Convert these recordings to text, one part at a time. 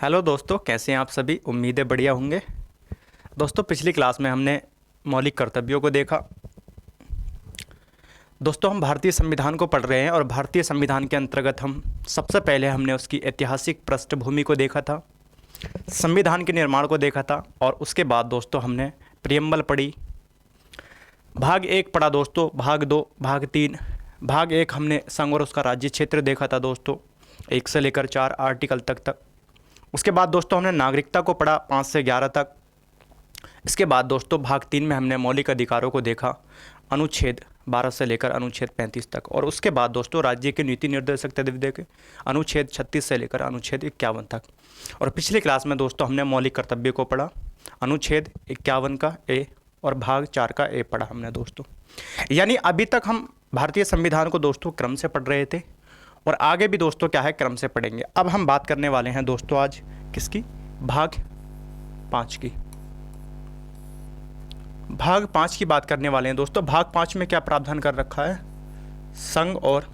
Hello दोस्तों, कैसे हैं आप सभी। उम्मीदें बढ़िया होंगे। दोस्तों, पिछली क्लास में हमने मौलिक कर्तव्यों को देखा। दोस्तों, हम भारतीय संविधान को पढ़ रहे हैं और भारतीय संविधान के अंतर्गत हम सबसे पहले हमने उसकी ऐतिहासिक पृष्ठभूमि को देखा था, संविधान के निर्माण को देखा था और उसके बाद दोस्तों हमने प्रियम्बल पढ़ी। भाग 1 पढ़ा दोस्तों, भाग 2, भाग 3। भाग 1 हमने संघ और उसका राज्य क्षेत्र देखा था दोस्तों, 1 से लेकर 4 आर्टिकल तक। उसके बाद दोस्तों हमने नागरिकता को पढ़ा 5 से 11 तक। इसके बाद दोस्तों भाग 3 में हमने मौलिक अधिकारों को देखा, अनुच्छेद 12 से लेकर अनुच्छेद 35 तक। और उसके बाद दोस्तों राज्य के नीति निर्देशक गतिविधियों के अनुच्छेद 36 से लेकर अनुच्छेद 51 तक। और पिछली क्लास में दोस्तों हमने मौलिक कर्तव्य को पढ़ा, अनुच्छेद 51 का ए और भाग 4 का ए पढ़ा हमने दोस्तों। यानी अभी तक हम भारतीय संविधान को दोस्तों क्रम से पढ़ रहे थे और आगे भी दोस्तों क्या है, क्रम से पढ़ेंगे। अब हम बात करने वाले हैं दोस्तों आज किसकी, भाग 5 की। भाग 5 की बात करने वाले हैं दोस्तों। भाग 5 में क्या प्रावधान कर रखा है, संघ और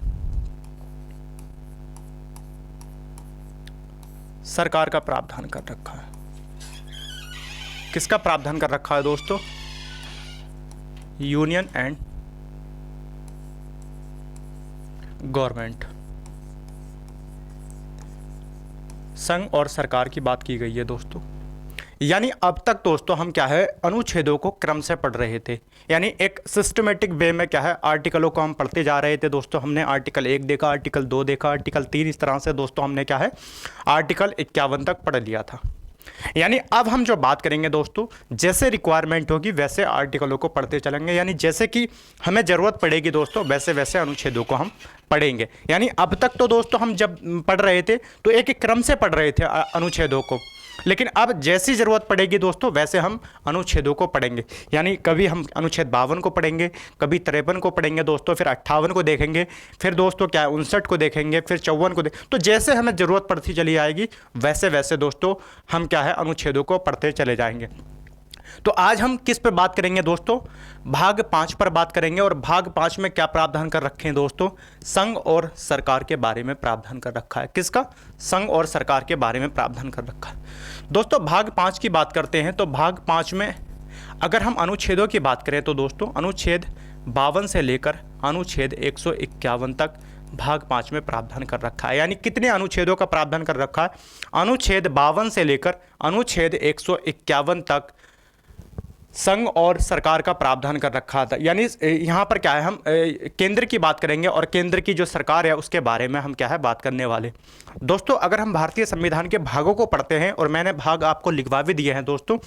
सरकार का प्रावधान कर रखा है। किसका प्रावधान कर रखा है दोस्तों, यूनियन एंड गवर्नमेंट, संघ और सरकार की बात की गई है दोस्तों। यानी अब तक दोस्तों हम क्या है, अनुच्छेदों को क्रम से पढ़ रहे थे, यानी एक सिस्टमेटिक वे में क्या है, आर्टिकलों को हम पढ़ते जा रहे थे दोस्तों। हमने आर्टिकल 1 देखा, आर्टिकल 2 देखा, आर्टिकल 3, इस तरह से दोस्तों हमने क्या है, आर्टिकल 51 तक पढ़ लिया था। यानी अब हम जो बात करेंगे दोस्तों, जैसे रिक्वायरमेंट होगी वैसे आर्टिकलों को पढ़ते चलेंगे, यानी जैसे कि हमें ज़रूरत पड़ेगी दोस्तों वैसे वैसे अनुच्छेदों को हम पढ़ेंगे। यानी अब तक तो दोस्तों हम जब पढ़ रहे थे तो एक एक क्रम से पढ़ रहे थे अनुच्छेदों को, लेकिन अब जैसी ज़रूरत पड़ेगी दोस्तों वैसे हम अनुच्छेदों को पढ़ेंगे। यानी कभी हम अनुच्छेद 52 को पढ़ेंगे, कभी 53 को पढ़ेंगे दोस्तों, फिर 58 को देखेंगे, फिर दोस्तों क्या है 59 को देखेंगे, फिर 54 को तो जैसे हमें ज़रूरत पड़ती चली आएगी वैसे वैसे दोस्तों हम क्या है, अनुच्छेदों को पढ़ते चले जाएंगे। तो आज हम किस पर बात करेंगे दोस्तों, भाग 5 पर बात करेंगे। और भाग 5 में क्या प्रावधान कर रखे हैं दोस्तों, संघ और सरकार के बारे में प्रावधान कर रखा है। किसका, संघ और सरकार के बारे में प्रावधान कर रखा है दोस्तों। भाग 5 की बात करते हैं तो भाग 5 में अगर हम अनुच्छेदों की बात करें तो दोस्तों अनुच्छेद 52 से लेकर अनुच्छेद 151 तक भाग 5 में प्रावधान कर रखा है। यानी कितने अनुच्छेदों का प्रावधान कर रखा है, अनुच्छेद 52 से लेकर अनुच्छेद 151 तक संघ और सरकार का प्रावधान कर रखा था। यानी यहाँ पर क्या है, हम केंद्र की बात करेंगे और केंद्र की जो सरकार है उसके बारे में हम क्या है बात करने वाले दोस्तों। अगर हम भारतीय संविधान के भागों को पढ़ते हैं, और मैंने भाग आपको लिखवा भी दिए हैं दोस्तों,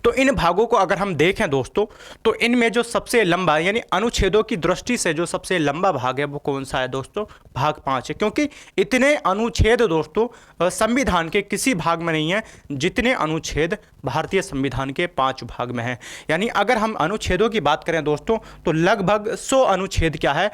तो इन भागों को अगर हम देखें दोस्तों तो इनमें जो सबसे लंबा, यानी अनुच्छेदों की दृष्टि से जो सबसे लंबा भाग है वो कौन सा है दोस्तों, भाग 5 है। क्योंकि इतने अनुच्छेद दोस्तों संविधान के किसी भाग में नहीं है जितने अनुच्छेद भारतीय संविधान के 5 भाग में हैं। यानी अगर हम अनुच्छेदों की बात करें दोस्तों तो लगभग 100 अनुच्छेद क्या है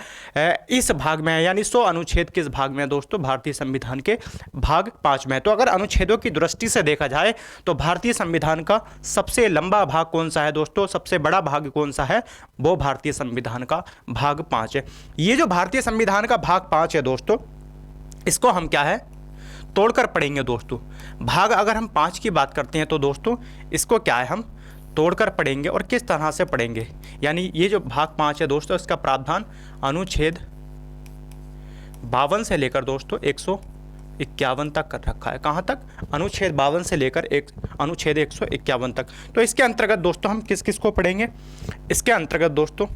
इस भाग में है। यानी 100 अनुच्छेद किस भाग में है दोस्तों, भारतीय संविधान के भाग 5 में है। तो अगर अनुच्छेदों की दृष्टि से देखा जाए तो भारतीय संविधान का सबसे लंबा भाग कौन सा है दोस्तों, सबसे बड़ा भाग कौन सा है, वो भारतीय संविधान का भाग 5 है। ये जो भारतीय संविधान का भाग 5 है दोस्तों, इसको हम क्या है तोड़कर पढ़ेंगे दोस्तों। भाग अगर हम 5 की बात करते हैं तो दोस्तों इसको क्या है, हम तोड़कर पढ़ेंगे। और किस तरह से पढ़ेंगे, यानी ये जो भाग 5 है दोस्तों इसका प्रावधान अनुच्छेद 52 से लेकर दोस्तों 151 तक कर रखा है। कहाँ तक, अनुच्छेद 52 से लेकर अनुच्छेद 151 तक। तो इसके अंतर्गत दोस्तों हम किस किस को पढ़ेंगे, इसके अंतर्गत दोस्तों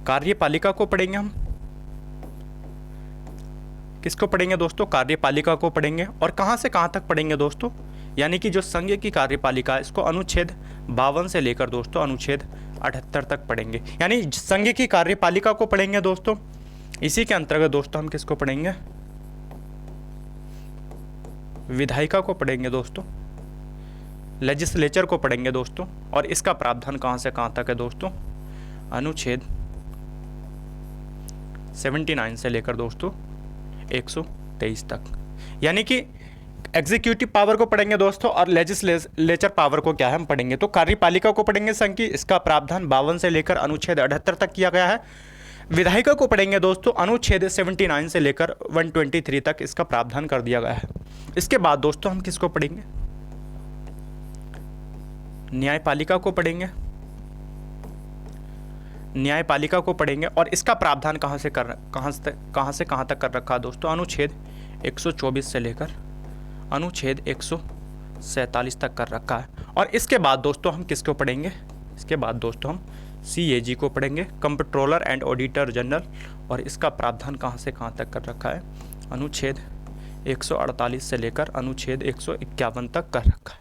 कार्यपालिका को पढ़ेंगे। हम किसको पढ़ेंगे दोस्तों, कार्यपालिका को पढ़ेंगे। और कहाँ से कहाँ तक पढ़ेंगे दोस्तों, यानी कि जो संघ की कार्यपालिका है इसको अनुच्छेद 52 से लेकर दोस्तों अनुच्छेद 78 तक पढ़ेंगे। यानी संघ की कार्यपालिका को पढ़ेंगे दोस्तों। इसी के अंतर्गत दोस्तों हम किसको पढ़ेंगे, विधायिका को पढ़ेंगे दोस्तों, लेजिस्लेचर को पढ़ेंगे दोस्तों। और इसका प्रावधान कहाँ से कहाँ तक है दोस्तों, अनुच्छेद 79 से लेकर दोस्तों 123 तक। यानी कि एग्जीक्यूटिव पावर को पढ़ेंगे दोस्तों और लेजिस्लेचर पावर को क्या है हम पढ़ेंगे। तो कार्यपालिका को पढ़ेंगे संघ की, इसका प्रावधान 52 से लेकर अनुच्छेद 78 तक किया गया है। विधायिका को पढ़ेंगे दोस्तों, अनुच्छेद 79 से लेकर 123 तक इसका प्रावधान कर दिया गया है। इसके बाद दोस्तों हम किसको पढ़ेंगे, न्यायपालिका को पढ़ेंगे। न्यायपालिका को पढ़ेंगे और इसका प्रावधान कहाँ से कहाँ तक कर रखा है दोस्तों, अनुच्छेद 124 से लेकर अनुच्छेद 147 तक कर रखा है। और इसके बाद दोस्तों हम किसको पढ़ेंगे, इसके बाद दोस्तों हम CAG को पढ़ेंगे, कंप्ट्रोलर एंड ऑडिटर जनरल, और इसका प्रावधान कहाँ से कहाँ तक कर रखा है, अनुच्छेद 148 से लेकर अनुच्छेद 151 तक कर रखा है।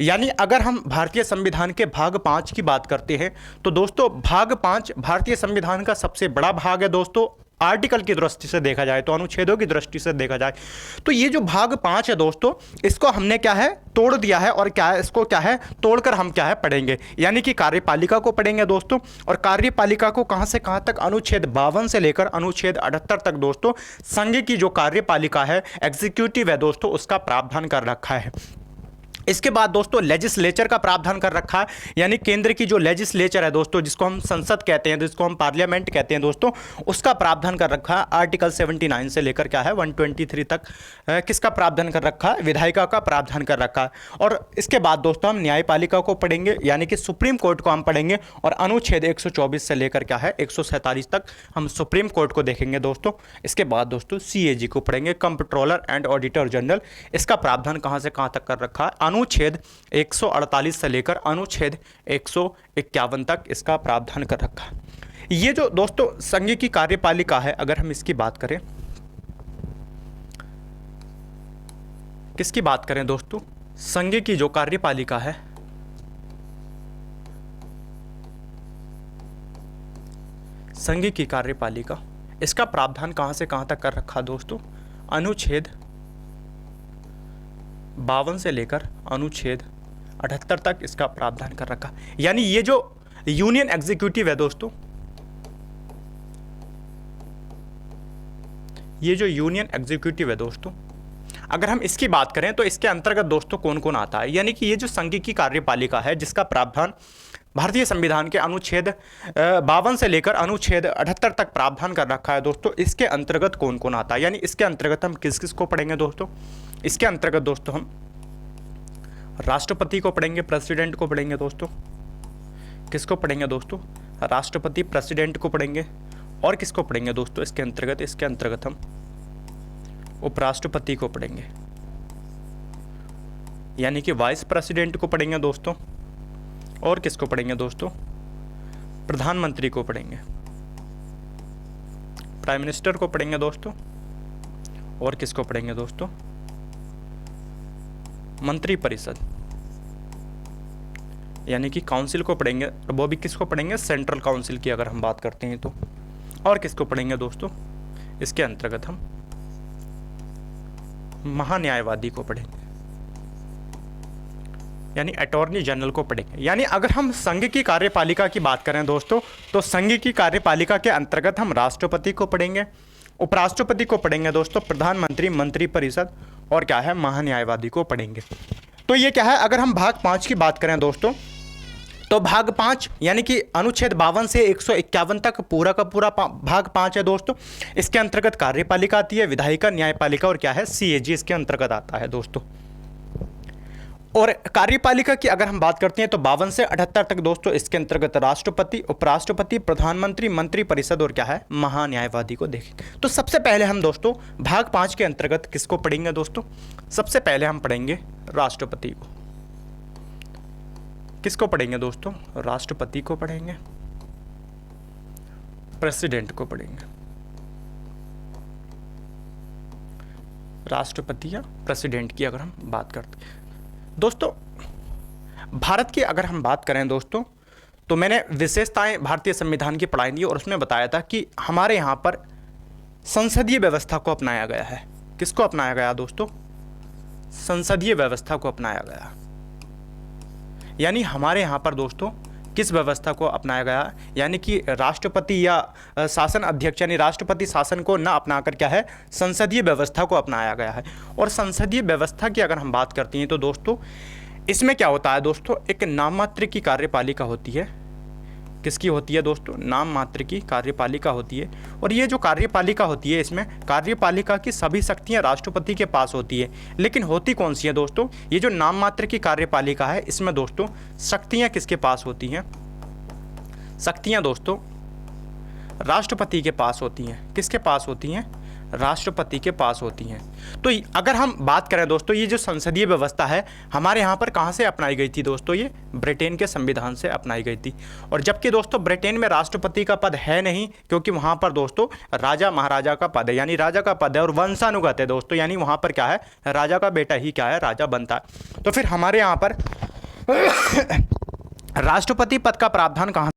यानी अगर हम भारतीय संविधान के भाग 5 की बात करते हैं तो दोस्तों भाग 5 भारतीय संविधान का सबसे बड़ा भाग है दोस्तों। आर्टिकल की दृष्टि से देखा जाए तो, अनुच्छेदों की दृष्टि से देखा जाए तो ये जो भाग 5 है दोस्तों, इसको हमने क्या है तोड़ दिया है, और क्या है इसको क्या है तोड़कर हम क्या है पढ़ेंगे, यानी कि कार्यपालिका को पढ़ेंगे दोस्तों। और कार्यपालिका को कहां से कहां तक, अनुच्छेद 52 से लेकर अनुच्छेद 78 तक दोस्तों संघ की जो कार्यपालिका है, एग्जीक्यूटिव है दोस्तों, उसका प्रावधान कर रखा है। इसके बाद दोस्तों लेजिस्लेचर का प्रावधान कर रखा है, यानी केंद्र की जो लेजिस्लेचर है दोस्तों, जिसको हम संसद कहते हैं, जिसको हम पार्लियामेंट कहते हैं दोस्तों, उसका प्रावधान कर रखा है। आर्टिकल 79 से लेकर क्या है 123 तक किसका प्रावधान कर रखा है, विधायिका का प्रावधान कर रखा है। और इसके बाद दोस्तों हम न्यायपालिका को पढ़ेंगे, यानी कि सुप्रीम कोर्ट को हम पढ़ेंगे, और अनुच्छेद 124 से लेकर क्या है 147 तक हम सुप्रीम कोर्ट को देखेंगे दोस्तों। इसके बाद दोस्तों CAG को पढ़ेंगे, कंप्ट्रोलर एंड ऑडिटर जनरल, इसका प्रावधान कहाँ से कहाँ तक कर रखा है, अनुच्छेद 148 से लेकर अनुच्छेद 151 तक इसका प्रावधान कर रखा है। ये जो दोस्तों संघ की कार्यपालिका है, अगर हम इसकी बात करें, किसकी बात करें दोस्तों, संघ की जो कार्यपालिका है, संघ की कार्यपालिका, इसका प्रावधान कहां से कहां तक कर रखा दोस्तों, अनुच्छेद 52 से लेकर अनुच्छेद 78 तक इसका प्रावधान कर रखा। यानी ये जो यूनियन एग्जीक्यूटिव है दोस्तों, ये जो यूनियन एग्जीक्यूटिव है दोस्तों, अगर हम इसकी बात करें तो इसके अंतर्गत दोस्तों कौन कौन आता है, यानी कि ये जो संघ की कार्यपालिका है, जिसका प्रावधान भारतीय संविधान के अनुच्छेद 52 से लेकर अनुच्छेद 78 तक प्रावधान कर रखा है दोस्तों, इसके अंतर्गत कौन कौन आता है, यानी इसके अंतर्गत हम किस किस को पढ़ेंगे दोस्तों। इसके अंतर्गत दोस्तों हम राष्ट्रपति को पढ़ेंगे, प्रेसिडेंट को पढ़ेंगे दोस्तों। किसको पढ़ेंगे दोस्तों, राष्ट्रपति, प्रेसिडेंट को पढ़ेंगे। और किसको पढ़ेंगे दोस्तों इसके अंतर्गत हम उपराष्ट्रपति को पढ़ेंगे, यानी कि वाइस प्रेसिडेंट को पढ़ेंगे दोस्तों। और किसको पढ़ेंगे दोस्तों, प्रधानमंत्री को पढ़ेंगे, प्राइम मिनिस्टर को पढ़ेंगे दोस्तों। और किसको पढ़ेंगे दोस्तों, मंत्री परिषद, यानी कि काउंसिल को पढ़ेंगे। वो भी किसको पढ़ेंगे, सेंट्रल काउंसिल की अगर हम बात करते हैं तो। और किसको पढ़ेंगे दोस्तों, इसके अंतर्गत हम महान्यायवादी को पढ़ेंगे, यानी अटॉर्नी जनरल को पढ़ेंगे। यानी अगर हम संघ की कार्यपालिका की बात करें दोस्तों, तो संघ की कार्यपालिका के अंतर्गत हम राष्ट्रपति को पढ़ेंगे, उपराष्ट्रपति को पढ़ेंगे दोस्तों, प्रधानमंत्री, मंत्री परिषद, और क्या है महान्यायवादी को पढ़ेंगे। तो ये क्या है, अगर हम भाग 5 की बात करें दोस्तों, तो भाग 5 यानी कि अनुच्छेद 52 से 151 तक पूरा का पूरा भाग 5 है दोस्तों। इसके अंतर्गत कार्यपालिका आती है, विधायिका, न्यायपालिका, और क्या है CAG इसके अंतर्गत आता है दोस्तों। और कार्यपालिका की अगर हम बात करते हैं तो 52 से 78 तक दोस्तों इसके अंतर्गत राष्ट्रपति, उपराष्ट्रपति, प्रधानमंत्री, मंत्री परिषद, और क्या है महान्यायवादी को देखें। तो सबसे पहले हम दोस्तों भाग 5 के अंतर्गत किसको पढ़ेंगे दोस्तों, सबसे पहले हम पढ़ेंगे राष्ट्रपति को। किसको पढ़ेंगे दोस्तों, राष्ट्रपति को पढ़ेंगे, प्रेसिडेंट को पढ़ेंगे। राष्ट्रपति या प्रेसिडेंट की अगर हम बात करते हैं दोस्तों, भारत की अगर हम बात करें दोस्तों, तो मैंने विशेषताएं भारतीय संविधान की पढ़ाई दी और उसमें बताया था कि हमारे यहाँ पर संसदीय व्यवस्था को अपनाया गया है। किसको अपनाया गया दोस्तों, संसदीय व्यवस्था को अपनाया गया। यानी हमारे यहाँ पर दोस्तों किस व्यवस्था को अपनाया गया, यानी कि राष्ट्रपति या शासन अध्यक्ष यानी राष्ट्रपति शासन को न अपनाकर क्या है संसदीय व्यवस्था को अपनाया गया है। और संसदीय व्यवस्था की अगर हम बात करते हैं तो दोस्तों इसमें क्या होता है दोस्तों, एक नाम मात्र की कार्यपालिका होती है। किसकी होती है दोस्तों? नाम मात्र की कार्यपालिका होती है। और ये जो कार्यपालिका होती है, इसमें कार्यपालिका की सभी शक्तियां राष्ट्रपति के पास होती है, लेकिन होती कौन सी है दोस्तों? ये जो नाम मात्र की कार्यपालिका है, इसमें दोस्तों शक्तियां किसके पास होती हैं? शक्तियां दोस्तों राष्ट्रपति के पास होती हैं। किसके पास होती हैं? राष्ट्रपति के पास होती हैं। तो अगर हम बात करें दोस्तों, ये जो संसदीय व्यवस्था है हमारे यहाँ पर कहाँ से अपनाई गई थी दोस्तों? ये ब्रिटेन के संविधान से अपनाई गई थी। और जबकि दोस्तों ब्रिटेन में राष्ट्रपति का पद है नहीं, क्योंकि वहाँ पर दोस्तों राजा महाराजा का पद है, यानी राजा का पद है और वंशानुगत है दोस्तों, यानी वहाँ पर क्या है? राजा का बेटा ही क्या है? राजा बनता है। तो फिर हमारे यहाँ पर राष्ट्रपति पद का प्रावधान कहाँ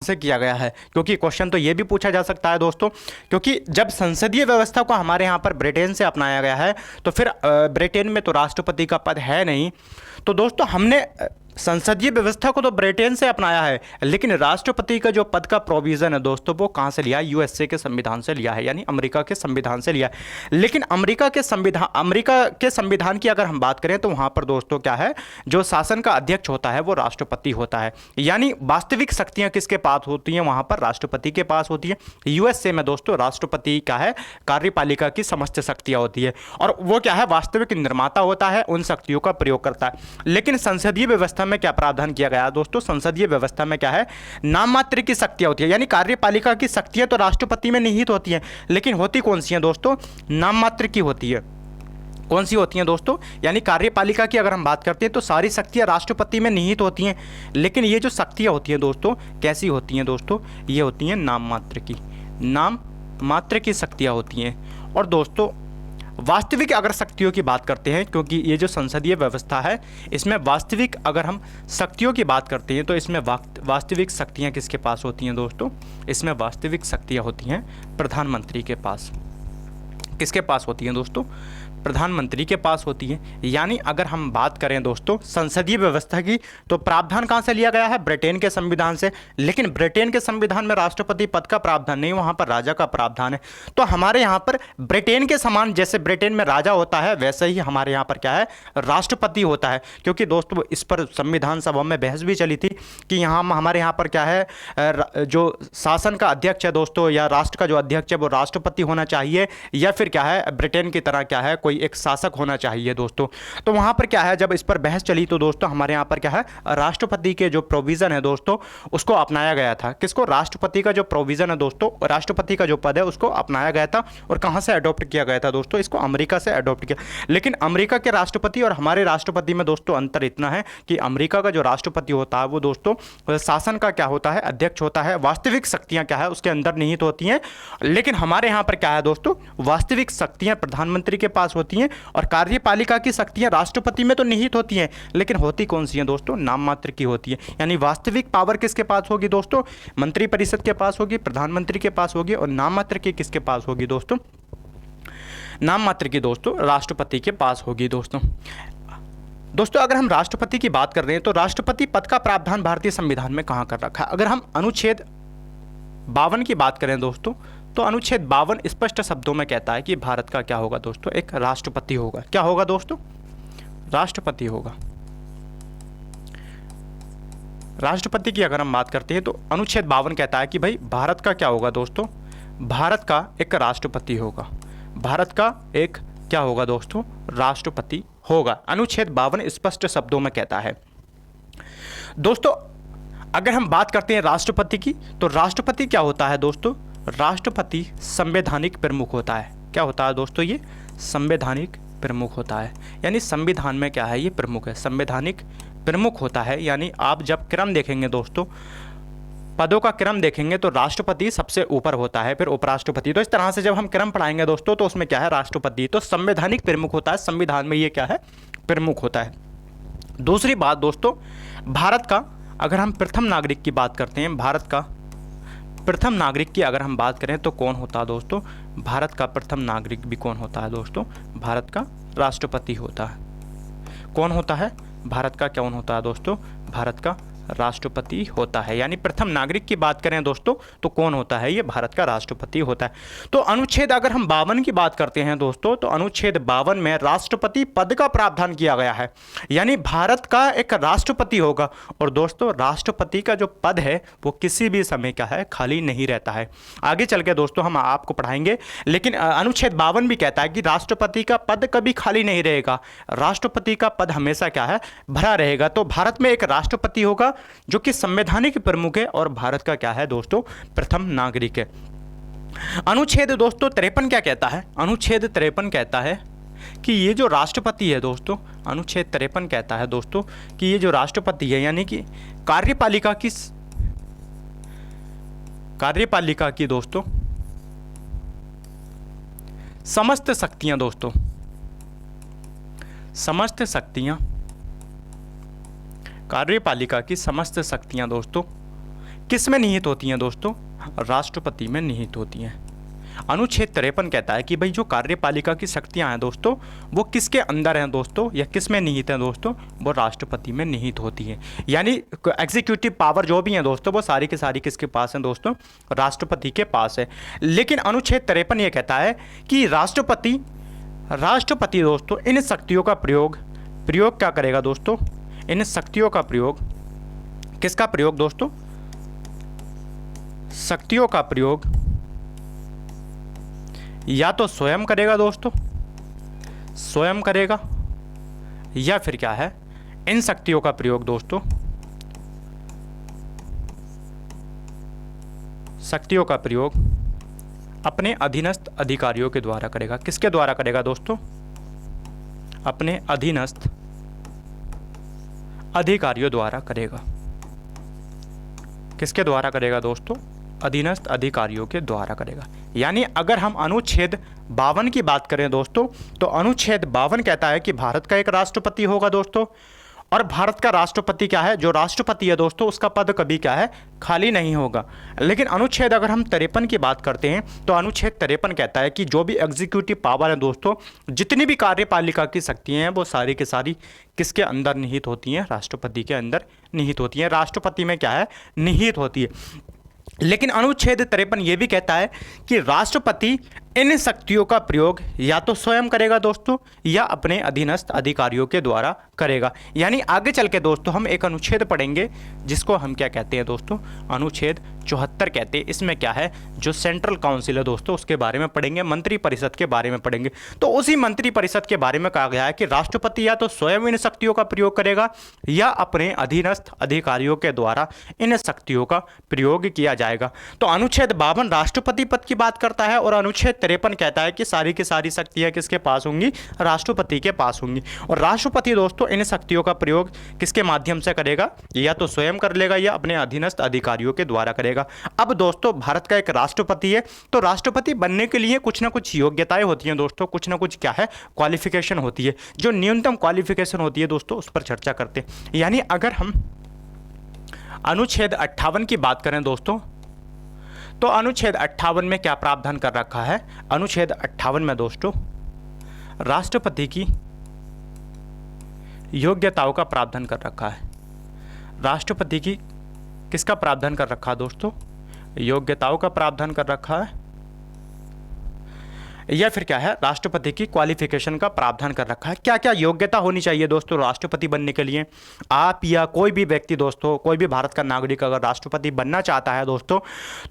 से किया गया है? क्योंकि क्वेश्चन तो ये भी पूछा जा सकता है दोस्तों, क्योंकि जब संसदीय व्यवस्था को हमारे यहाँ पर ब्रिटेन से अपनाया गया है, तो फिर ब्रिटेन में तो राष्ट्रपति का पद है नहीं। तो दोस्तों हमने संसदीय व्यवस्था को तो ब्रिटेन से अपनाया है, लेकिन राष्ट्रपति का जो पद का प्रोविज़न है दोस्तों, वो कहाँ से लिया है? यूएसए के संविधान से लिया है, यानी अमेरिका के संविधान से लिया है। लेकिन अमेरिका के संविधान की अगर हम बात करें तो वहाँ पर दोस्तों क्या है? जो शासन का अध्यक्ष होता है वो राष्ट्रपति होता है, यानी वास्तविक शक्तियाँ किसके पास होती हैं? वहाँ पर राष्ट्रपति के पास होती है। यूएसए में दोस्तों राष्ट्रपति क्या है? कार्यपालिका की समस्त शक्तियाँ होती है, और वो क्या है? वास्तविक निर्माता होता है, उन शक्तियों का प्रयोग करता है। लेकिन संसदीय व्यवस्था में क्या प्रावधान किया गया दोस्तों? संसदीय व्यवस्था में क्या है? नाम मात्र की शक्तियां होती है, यानी कार्यपालिका की शक्तियां तो राष्ट्रपति में निहित होती हैं, लेकिन होती कौन सी हैं दोस्तों? नाम मात्र की होती है। कौन सी होती हैं दोस्तों? यानी कार्यपालिका की अगर हम बात करते हैं तो सारी शक्तियां राष्ट्रपति में निहित होती हैं, लेकिन ये जो शक्तियां होती हैं दोस्तों, कैसी होती हैं दोस्तों? ये होती हैं नाम मात्र की, नाम मात्र की शक्तियां होती हैं। और दोस्तों वास्तविक अगर शक्तियों की बात करते हैं, क्योंकि ये जो संसदीय व्यवस्था है इसमें वास्तविक अगर हम शक्तियों की बात करते हैं तो इसमें वास्तविक शक्तियाँ किसके पास होती हैं दोस्तों? इसमें वास्तविक शक्तियाँ होती हैं प्रधानमंत्री के पास। किसके पास होती हैं दोस्तों? प्रधानमंत्री के पास होती है। यानी अगर हम बात करें दोस्तों संसदीय व्यवस्था की, तो प्रावधान कहाँ से लिया गया है? ब्रिटेन के संविधान से, लेकिन ब्रिटेन के संविधान में राष्ट्रपति पद का प्रावधान नहीं, वहाँ पर राजा का प्रावधान है। तो हमारे यहाँ पर ब्रिटेन के समान, जैसे ब्रिटेन में राजा होता है वैसे ही हमारे यहाँ पर क्या है? राष्ट्रपति होता है। क्योंकि दोस्तों इस पर संविधान सभा में बहस भी चली थी कि यहाँ हमारे यहाँ पर क्या है? जो शासन का अध्यक्ष है दोस्तों, या राष्ट्र का जो अध्यक्ष है वो राष्ट्रपति होना चाहिए, या फिर क्या है? ब्रिटेन की तरह क्या है? एक शासक होना चाहिए दोस्तों। तो वहां पर क्या है? जब इस पर बहस चली तो दोस्तों हमारे यहां पर क्या है? राष्ट्रपति के जो प्रोविजन है दोस्तों उसको अपनाया गया था। किसको? राष्ट्रपति का जो प्रोविजन है दोस्तों, राष्ट्रपति का जो पद है उसको अपनाया गया था। और कहां से अडॉप्ट किया गया था दोस्तों? इसको अमेरिका से अडॉप्ट किया। लेकिन अमेरिका के राष्ट्रपति और हमारे राष्ट्रपति में दोस्तों अंतर इतना है कि अमेरिका का जो राष्ट्रपति होता है वो दोस्तों शासन का क्या होता है? अध्यक्ष होता है। वास्तविक शक्तियां क्या है? उसके अंदर निहित होती हैं। लेकिन हमारे यहां पर क्या है दोस्तों? वास्तविक शक्तियां प्रधानमंत्री के पास होती हैं, और कार्यपालिका की शक्तियां राष्ट्रपति में तो निहित होती हैं, लेकिन होती कौन सी हैं दोस्तों? नाम मात्र की होती है। यानी वास्तविक पावर किसके पास होगी दोस्तों? मंत्रिपरिषद के पास होगी, प्रधानमंत्री के पास होगी, और नाम मात्र की किसके पास होगी दोस्तों? नाम मात्र की दोस्तों राष्ट्रपति के पास होगी दोस्तों अगर हम राष्ट्रपति की बात कर रहे हैं तो राष्ट्रपति पद का प्रावधान भारतीय संविधान में कहां कर रखा है? अगर हम अनुच्छेद 52 की बात करें दोस्तों, तो अनुच्छेद 52 स्पष्ट शब्दों में कहता है कि भारत का क्या होगा दोस्तों? एक राष्ट्रपति होगा। क्या होगा दोस्तों? राष्ट्रपति होगा। राष्ट्रपति की अगर हम बात करते हैं तो अनुच्छेद 52 कहता है कि भाई भारत का क्या होगा दोस्तों? भारत का एक राष्ट्रपति होगा। भारत का एक क्या होगा दोस्तों? राष्ट्रपति होगा। अनुच्छेद 52 स्पष्ट शब्दों में कहता है। दोस्तों अगर हम बात करते हैं राष्ट्रपति की, तो राष्ट्रपति क्या होता है दोस्तों? राष्ट्रपति संवैधानिक प्रमुख होता है। क्या होता है दोस्तों? ये संवैधानिक प्रमुख होता है। यानी संविधान में क्या है? ये प्रमुख है, संवैधानिक प्रमुख होता है। यानी आप जब क्रम देखेंगे दोस्तों, पदों का क्रम देखेंगे तो राष्ट्रपति सबसे ऊपर होता है, फिर उपराष्ट्रपति। तो इस तरह से जब हम क्रम पढ़ाएंगे दोस्तों तो उसमें क्या है? राष्ट्रपति तो संवैधानिक प्रमुख होता है, संविधान में ये क्या है? प्रमुख होता है। दूसरी बात दोस्तों, भारत का अगर हम प्रथम नागरिक की बात करते हैं, भारत का प्रथम नागरिक की अगर हम बात करें तो कौन होता है दोस्तों? भारत का प्रथम नागरिक भी कौन होता है दोस्तों? भारत का राष्ट्रपति होता है। कौन होता है? भारत का कौन होता है दोस्तों? भारत का राष्ट्रपति होता है। यानी प्रथम नागरिक की बात करें दोस्तों तो कौन होता है, ये भारत का राष्ट्रपति होता है। तो अनुच्छेद अगर हम 52 की बात करते हैं दोस्तों, तो अनुच्छेद 52 में राष्ट्रपति पद का प्रावधान किया गया है। यानी भारत का एक राष्ट्रपति होगा, और दोस्तों राष्ट्रपति का जो पद है वो किसी भी समय क्या है, खाली नहीं रहता है। आगे चल के दोस्तों हम आपको पढ़ाएंगे, लेकिन अनुच्छेद 52 भी कहता है कि राष्ट्रपति का पद कभी खाली नहीं रहेगा, राष्ट्रपति का पद हमेशा क्या है, भरा रहेगा। तो भारत में एक राष्ट्रपति होगा जो कि संवैधानिक प्रमुख है और भारत का क्या है दोस्तों, प्रथम नागरिक है। अनुच्छेद दोस्तों 53 क्या कहता है, अनुच्छेद 53 कहता है कि ये जो राष्ट्रपति है दोस्तों, अनुच्छेद 53 कहता है दोस्तों कि ये जो राष्ट्रपति है, यानी कि कार्यपालिका की दोस्तों समस्त शक्तियां दोस्तों, समस्त शक्तियां, कार्यपालिका की समस्त शक्तियां दोस्तों किस में निहित होती हैं दोस्तों, राष्ट्रपति में निहित होती हैं। अनुच्छेद 53 कहता है कि भाई जो कार्यपालिका की शक्तियां हैं दोस्तों वो किसके अंदर हैं दोस्तों, या किस में निहित हैं दोस्तों, वो राष्ट्रपति में निहित होती है। यानी एग्जीक्यूटिव पावर जो भी हैं दोस्तों वो सारी की सारी किसके पास हैं दोस्तों, राष्ट्रपति के पास है। लेकिन अनुच्छेद 53 ये कहता है कि राष्ट्रपति दोस्तों इन शक्तियों का प्रयोग क्या करेगा दोस्तों, इन शक्तियों का प्रयोग, किसका प्रयोग दोस्तों, शक्तियों का प्रयोग या तो स्वयं करेगा दोस्तों, स्वयं करेगा, या फिर क्या है, इन शक्तियों का प्रयोग दोस्तों, शक्तियों का प्रयोग अपने अधीनस्थ अधिकारियों के द्वारा करेगा। किसके द्वारा करेगा दोस्तों, अपने अधीनस्थ अधिकारियों द्वारा करेगा। किसके द्वारा करेगा दोस्तों, अधीनस्थ अधिकारियों के द्वारा करेगा। यानी अगर हम अनुच्छेद 52 की बात करें दोस्तों, तो अनुच्छेद 52 कहता है कि भारत का एक राष्ट्रपति होगा दोस्तों, और भारत का राष्ट्रपति क्या है, जो राष्ट्रपति है दोस्तों उसका पद कभी क्या है, खाली नहीं होगा। लेकिन अनुच्छेद अगर हम 53 की बात करते हैं, तो अनुच्छेद 53 कहता है कि जो भी एग्जीक्यूटिव पावर है दोस्तों, जितनी भी कार्यपालिका की शक्तियां हैं वो सारी की सारी किसके अंदर निहित होती हैं, राष्ट्रपति के अंदर निहित होती हैं, राष्ट्रपति में क्या है, निहित होती है। लेकिन अनुच्छेद 53 ये भी कहता है कि राष्ट्रपति इन शक्तियों का प्रयोग या तो स्वयं करेगा दोस्तों, या अपने अधीनस्थ अधिकारियों के द्वारा करेगा। यानी आगे चल के दोस्तों हम एक अनुच्छेद पढ़ेंगे जिसको हम क्या कहते हैं दोस्तों, अनुच्छेद 74 कहते हैं। इसमें क्या है, जो सेंट्रल काउंसिल है दोस्तों उसके बारे में पढ़ेंगे, मंत्री परिषद के बारे में पढ़ेंगे। तो उसी मंत्री परिषद के बारे में कहा गया है कि राष्ट्रपति या तो स्वयं इन शक्तियों का प्रयोग करेगा, या अपने अधीनस्थ अधिकारियों के द्वारा इन शक्तियों का प्रयोग किया जाएगा। तो अनुच्छेद 52 राष्ट्रपति पद की बात करता है, और अनुच्छेद 53 कहता है कि सारी की सारी शक्तियां किसके पास होंगी, राष्ट्रपति के पास होंगी। और राष्ट्रपति दोस्तों इन शक्तियों का प्रयोग किसके माध्यम से करेगा, या तो स्वयं कर लेगा या अपने अधीनस्थ अधिकारियों के द्वारा करेगा। अब दोस्तों भारत का एक राष्ट्रपति है, तो राष्ट्रपति बनने के लिए कुछ ना कुछ योग्यताएं होती हैं दोस्तों, कुछ ना कुछ क्या है, क्वालिफिकेशन होती है। जो न्यूनतम क्वालिफिकेशन होती है दोस्तों उस पर चर्चा करते हैं। यानी अगर हम अनुच्छेद 58 की बात करें दोस्तों, तो अनुच्छेद 58 में क्या प्रावधान कर रखा है, अनुच्छेद 58 में दोस्तों राष्ट्रपति की योग्यताओं का प्रावधान कर रखा है। राष्ट्रपति की किसका प्रावधान कर रखा है दोस्तों, योग्यताओं का प्रावधान कर रखा है, या फिर क्या है, राष्ट्रपति की क्वालिफिकेशन का प्रावधान कर रखा है। क्या क्या योग्यता होनी चाहिए दोस्तों राष्ट्रपति बनने के लिए। आप या कोई भी व्यक्ति दोस्तों, कोई भी भारत का नागरिक अगर राष्ट्रपति बनना चाहता है दोस्तों,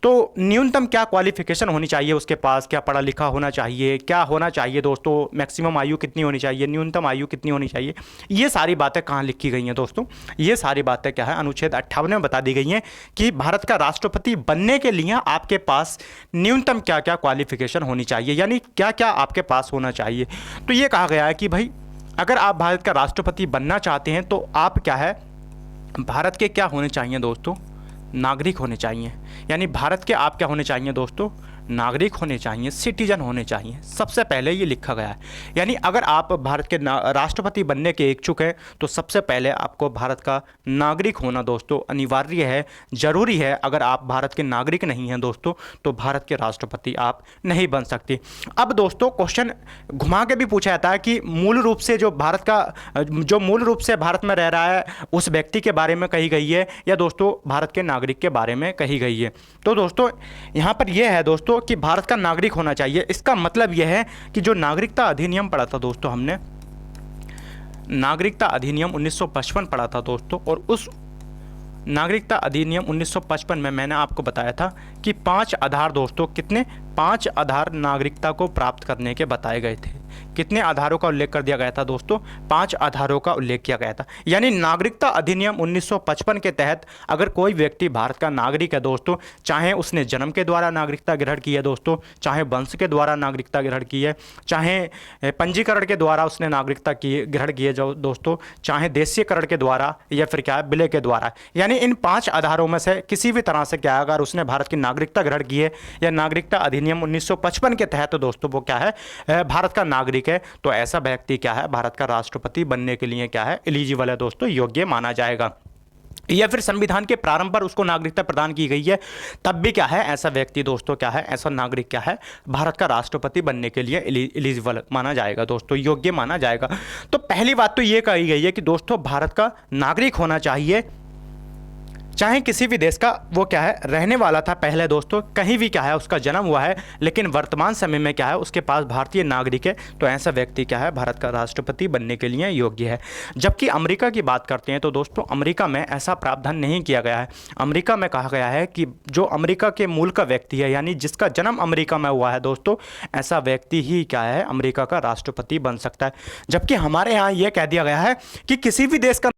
तो न्यूनतम क्या क्वालिफिकेशन होनी चाहिए उसके पास, क्या पढ़ा लिखा होना चाहिए, क्या होना चाहिए दोस्तों, मैक्सिमम आयु कितनी होनी चाहिए, न्यूनतम आयु कितनी होनी चाहिए, ये सारी बातें कहाँ लिखी गई हैं दोस्तों, ये सारी बातें क्या है अनुच्छेद 58 में बता दी गई हैं कि भारत का राष्ट्रपति बनने के लिए आपके पास न्यूनतम क्या क्या क्वालिफिकेशन होनी चाहिए, यानी क्या क्या आपके पास होना चाहिए। तो ये कहा गया है कि भाई अगर आप भारत का राष्ट्रपति बनना चाहते हैं तो आप क्या है, भारत के क्या होने चाहिए दोस्तों, नागरिक होने चाहिए। यानी भारत के आप क्या होने चाहिए दोस्तों, नागरिक होने चाहिए, सिटीजन होने चाहिए, सबसे पहले ये लिखा गया है। यानी अगर आप भारत के राष्ट्रपति बनने के इच्छुक हैं तो सबसे पहले आपको भारत का नागरिक होना दोस्तों अनिवार्य है, जरूरी है। अगर आप भारत के नागरिक नहीं हैं दोस्तों तो भारत के राष्ट्रपति आप नहीं बन सकते। अब दोस्तों क्वेश्चन घुमा के भी पूछा जाता है कि मूल रूप से जो मूल रूप से भारत में रह रहा है उस व्यक्ति के बारे में कही गई है या दोस्तों भारत के नागरिक के बारे में कही गई है। तो दोस्तों यहाँ पर यह है दोस्तों कि भारत का नागरिक होना चाहिए। इसका मतलब यह है कि जो नागरिकता अधिनियम पढ़ा था दोस्तों, हमने नागरिकता अधिनियम 1955 पढ़ा था दोस्तों, और उस नागरिकता अधिनियम 1955 में मैंने आपको बताया था कि 5 आधार दोस्तों, कितने 5 आधार नागरिकता को प्राप्त करने के बताए गए थे। कितने आधारों का उल्लेख कर दिया गया था दोस्तों? 5 आधारों का उल्लेख किया गया था। यानी नागरिकता अधिनियम 1955 के तहत अगर कोई व्यक्ति भारत का नागरिक है दोस्तों, चाहे उसने जन्म के द्वारा नागरिकता ग्रहण की है दोस्तों, चाहे वंश के द्वारा नागरिकता ग्रहण की है, चाहे पंजीकरण के द्वारा उसने नागरिकता ग्रहण की है जो दोस्तों, चाहे देशीयकरण के द्वारा या फिर क्या है विलय के द्वारा, यानी इन 5 आधारों में से किसी भी तरह से क्या है अगर उसने भारत की नागरिकता ग्रहण की है या नागरिकता अधिनियम 1955 के तहत दोस्तों वो क्या है भारत का नागरिक है, तो ऐसा व्यक्ति क्या है भारत का राष्ट्रपति बनने के लिए क्या है एलिजिबल है दोस्तों, योग्य माना जाएगा। या फिर संविधान के प्रारंभ पर उसको नागरिकता प्रदान की गई है तब भी क्या है ऐसा व्यक्ति दोस्तों क्या है, ऐसा नागरिक क्या है भारत का राष्ट्रपति बनने के लिए एलिजिबल माना जाएगा दोस्तों, योग्य माना जाएगा। तो पहली बात तो ये कही गई है कि दोस्तों भारत का नागरिक होना चाहिए, चाहे किसी भी देश का वो क्या है रहने वाला था पहले दोस्तों, कहीं भी क्या है उसका जन्म हुआ है, लेकिन वर्तमान समय में क्या है उसके पास भारतीय नागरिक है, तो ऐसा व्यक्ति क्या है भारत का राष्ट्रपति बनने के लिए योग्य है। जबकि अमेरिका की बात करते हैं तो दोस्तों अमेरिका में ऐसा प्रावधान नहीं किया गया है। अमेरिका में कहा गया है कि जो अमेरिका के मूल का व्यक्ति है, यानी जिसका जन्म अमेरिका में हुआ है दोस्तों, ऐसा व्यक्ति ही क्या है अमेरिका का राष्ट्रपति बन सकता है। जबकि हमारे यहाँ यह कह दिया गया है कि किसी भी देश का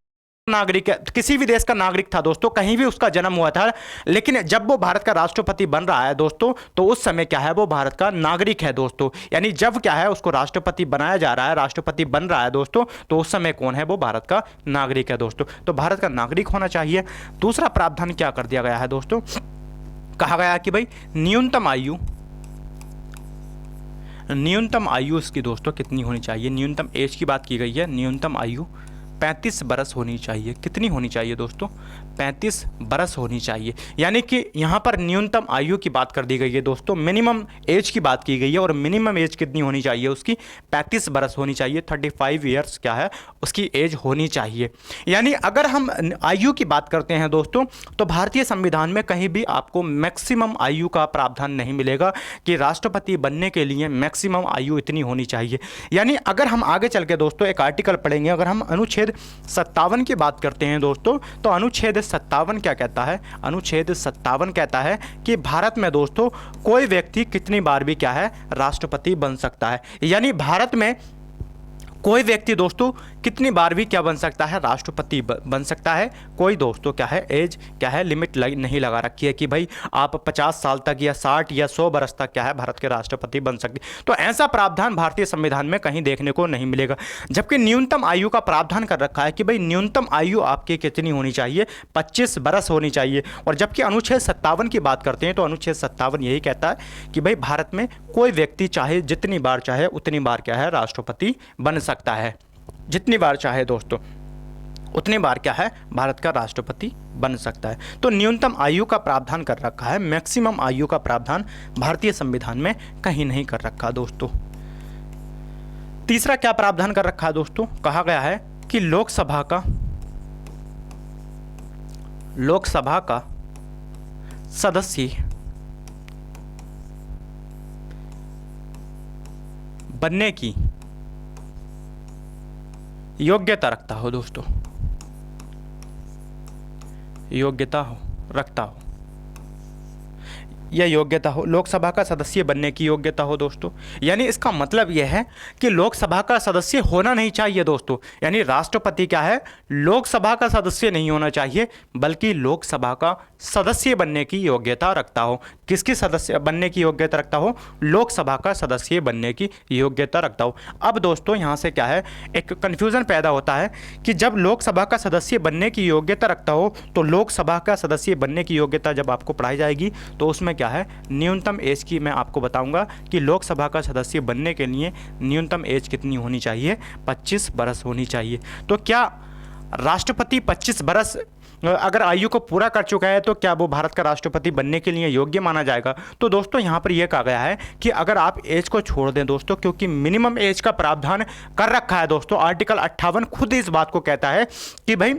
नागरिक है, किसी भी देश का नागरिक था दोस्तों, कहीं भी उसका जन्म हुआ था, लेकिन जब वो भारत का राष्ट्रपति बन रहा है दोस्तों तो उस समय क्या है वो भारत का नागरिक है दोस्तों। यानी जब क्या है उसको राष्ट्रपति बनाया जा रहा है, राष्ट्रपति बन रहा है दोस्तों, तो उस समय कौन है वो भारत का नागरिक है दोस्तों। तो भारत का नागरिक होना चाहिए। दूसरा प्रावधान क्या कर दिया गया है दोस्तों, कहा गया कि भाई न्यूनतम आयु इसकी दोस्तों कितनी होनी चाहिए। न्यूनतम एज की बात की गई है, न्यूनतम आयु 35 बरस होनी चाहिए। कितनी होनी चाहिए दोस्तों? 35 बरस होनी चाहिए। यानी कि यहाँ पर न्यूनतम आयु की बात कर दी गई है दोस्तों, मिनिमम एज की बात की गई है, और मिनिमम एज कितनी होनी चाहिए उसकी? 35 बरस होनी चाहिए। 35 ईयर्स क्या है उसकी एज होनी चाहिए। यानी अगर हम आयु की बात करते हैं दोस्तों तो भारतीय संविधान में कहीं भी आपको मैक्सिमम आयु का प्रावधान नहीं मिलेगा कि राष्ट्रपति बनने के लिए मैक्सिमम आयु इतनी होनी चाहिए। यानी अगर हम आगे चल के दोस्तों एक आर्टिकल पढ़ेंगे, अगर हम अनुच्छेद 57 की बात करते हैं दोस्तों, तो अनुच्छेद 57 क्या कहता है? अनुच्छेद 57 कहता है कि भारत में दोस्तों कोई व्यक्ति कितनी बार भी क्या है राष्ट्रपति बन सकता है। यानी भारत में कोई व्यक्ति दोस्तों कितनी बार भी क्या बन सकता है? राष्ट्रपति बन सकता है। कोई दोस्तों क्या है एज क्या है लिमिट नहीं लगा रखी है कि भाई आप 50 साल तक या 60 या 100 बरस तक क्या है भारत के राष्ट्रपति बन सकते। तो ऐसा प्रावधान भारतीय संविधान में कहीं देखने को नहीं मिलेगा। जबकि न्यूनतम आयु का प्रावधान कर रखा है कि भाई न्यूनतम आयु आपकी कितनी होनी चाहिए? 25 बरस होनी चाहिए। और जबकि अनुच्छेद 57 की बात करते हैं तो अनुच्छेद 57 यही कहता है कि भाई भारत में कोई व्यक्ति चाहे जितनी बार चाहे उतनी बार क्या है राष्ट्रपति बन सकता है। जितनी बार चाहे दोस्तों उतनी बार क्या है भारत का राष्ट्रपति बन सकता है। तो न्यूनतम आयु का प्रावधान कर रखा है, मैक्सिमम आयु का प्रावधान भारतीय संविधान में कहीं नहीं कर रखा दोस्तों। तीसरा क्या प्रावधान कर रखा है दोस्तों? कहा गया है कि लोकसभा का सदस्य बनने की योग्यता रखता हो दोस्तों, रखता हो या योग्यता हो, लोकसभा का सदस्य बनने की योग्यता हो दोस्तों। यानी इसका मतलब यह है कि लोकसभा का सदस्य होना नहीं चाहिए दोस्तों। यानी राष्ट्रपति क्या है लोकसभा का सदस्य नहीं होना चाहिए, बल्कि लोकसभा का सदस्य बनने की योग्यता रखता हो। किसकी सदस्य बनने की योग्यता रखता हो? लोकसभा का सदस्य बनने की योग्यता रखता हो। अब दोस्तों यहाँ से क्या है एक कन्फ्यूज़न पैदा होता है कि जब लोकसभा का सदस्य बनने की योग्यता रखता हो तो लोकसभा का सदस्य बनने की योग्यता जब आपको पढ़ाई जाएगी तो उसमें क्या क्या है न्यूनतम एज की मैं आपको बताऊंगा कि लोकसभा का सदस्य बनने के लिए न्यूनतम एज कितनी होनी चाहिए, 25 बरस होनी चाहिए। तो क्या राष्ट्रपति 25 बरस अगर आयु को पूरा कर चुका है तो क्या वो भारत का राष्ट्रपति बनने के लिए योग्य माना जाएगा? तो दोस्तों यहाँ पर यह कहा गया है कि अगर आप एज को छोड़ दें दोस्तों, क्योंकि मिनिमम एज का प्रावधान कर रखा है दोस्तों, आर्टिकल 58 खुद इस बात को कहता है कि भाई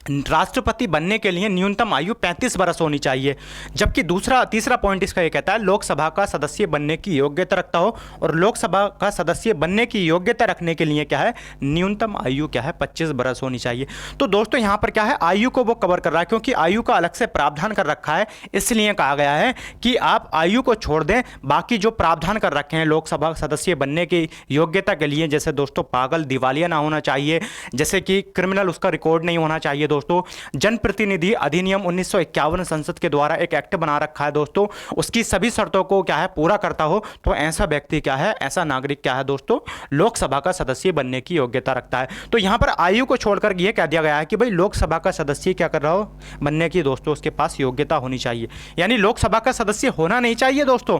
राष्ट्रपति बनने के लिए न्यूनतम आयु 35 बरस होनी चाहिए। जबकि तीसरा पॉइंट इसका ये कहता है लोकसभा का सदस्य बनने की योग्यता रखता हो, और लोकसभा का सदस्य बनने की योग्यता रखने के लिए क्या है न्यूनतम आयु क्या है 25 बरस होनी चाहिए। तो दोस्तों यहाँ पर क्या है आयु को वो कवर कर रहा है, क्योंकि आयु का अलग से प्रावधान कर रखा है, इसलिए कहा गया है कि आप आयु को छोड़ दें, बाकी जो प्रावधान कर रखे हैं लोकसभा सदस्य बनने की योग्यता के लिए, जैसे दोस्तों पागल दिवालिया ना होना चाहिए, जैसे कि क्रिमिनल उसका रिकॉर्ड नहीं होना चाहिए दोस्तों, जनप्रतिनिधि अधिनियम 1951 संसद के द्वारा एक एक्ट बना रखा है दोस्तों, उसकी सभी शर्तों को क्या है पूरा करता हो, तो ऐसा व्यक्ति क्या है, ऐसा नागरिक क्या है दोस्तों लोकसभा का सदस्य बनने की योग्यता रखता है। तो यहां पर आयु को छोड़कर यह कह दिया गया है कि भाई लोकसभा का सदस्य क्या कर रहा हो बनने की दोस्तों उसके पास योग्यता होनी चाहिए। यानी लोकसभा का सदस्य होना नहीं चाहिए दोस्तों,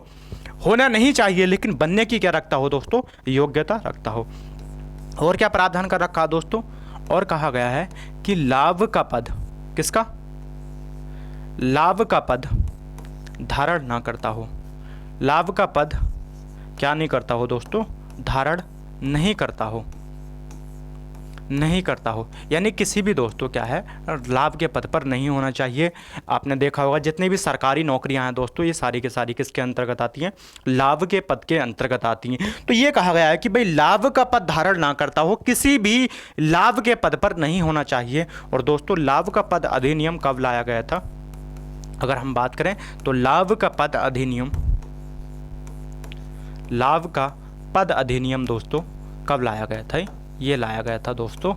होना नहीं चाहिए, लेकिन बनने की क्या रखता हो दोस्तों योग्यता रखता हो। और क्या प्रावधान कर रखा है दोस्तों, और कहा गया है कि लाभ का पद, किसका लाभ का पद धारण ना करता हो, लाभ का पद क्या नहीं करता हो दोस्तों धारण नहीं करता हो, नहीं करता हो, यानी किसी भी दोस्तों क्या है लाभ के पद पर नहीं होना चाहिए। आपने देखा होगा जितनी भी सरकारी नौकरियां हैं दोस्तों ये सारी की सारी किसके अंतर्गत आती हैं, लाभ के पद के अंतर्गत आती हैं। तो ये कहा गया है कि भाई लाभ का पद धारण ना करता हो, किसी भी लाभ के पद पर नहीं होना चाहिए। और दोस्तों लाभ का पद अधिनियम कब लाया गया था, अगर हम बात करें तो लाभ का पद अधिनियम, लाभ का पद अधिनियम दोस्तों कब लाया गया था, ये लाया गया था दोस्तों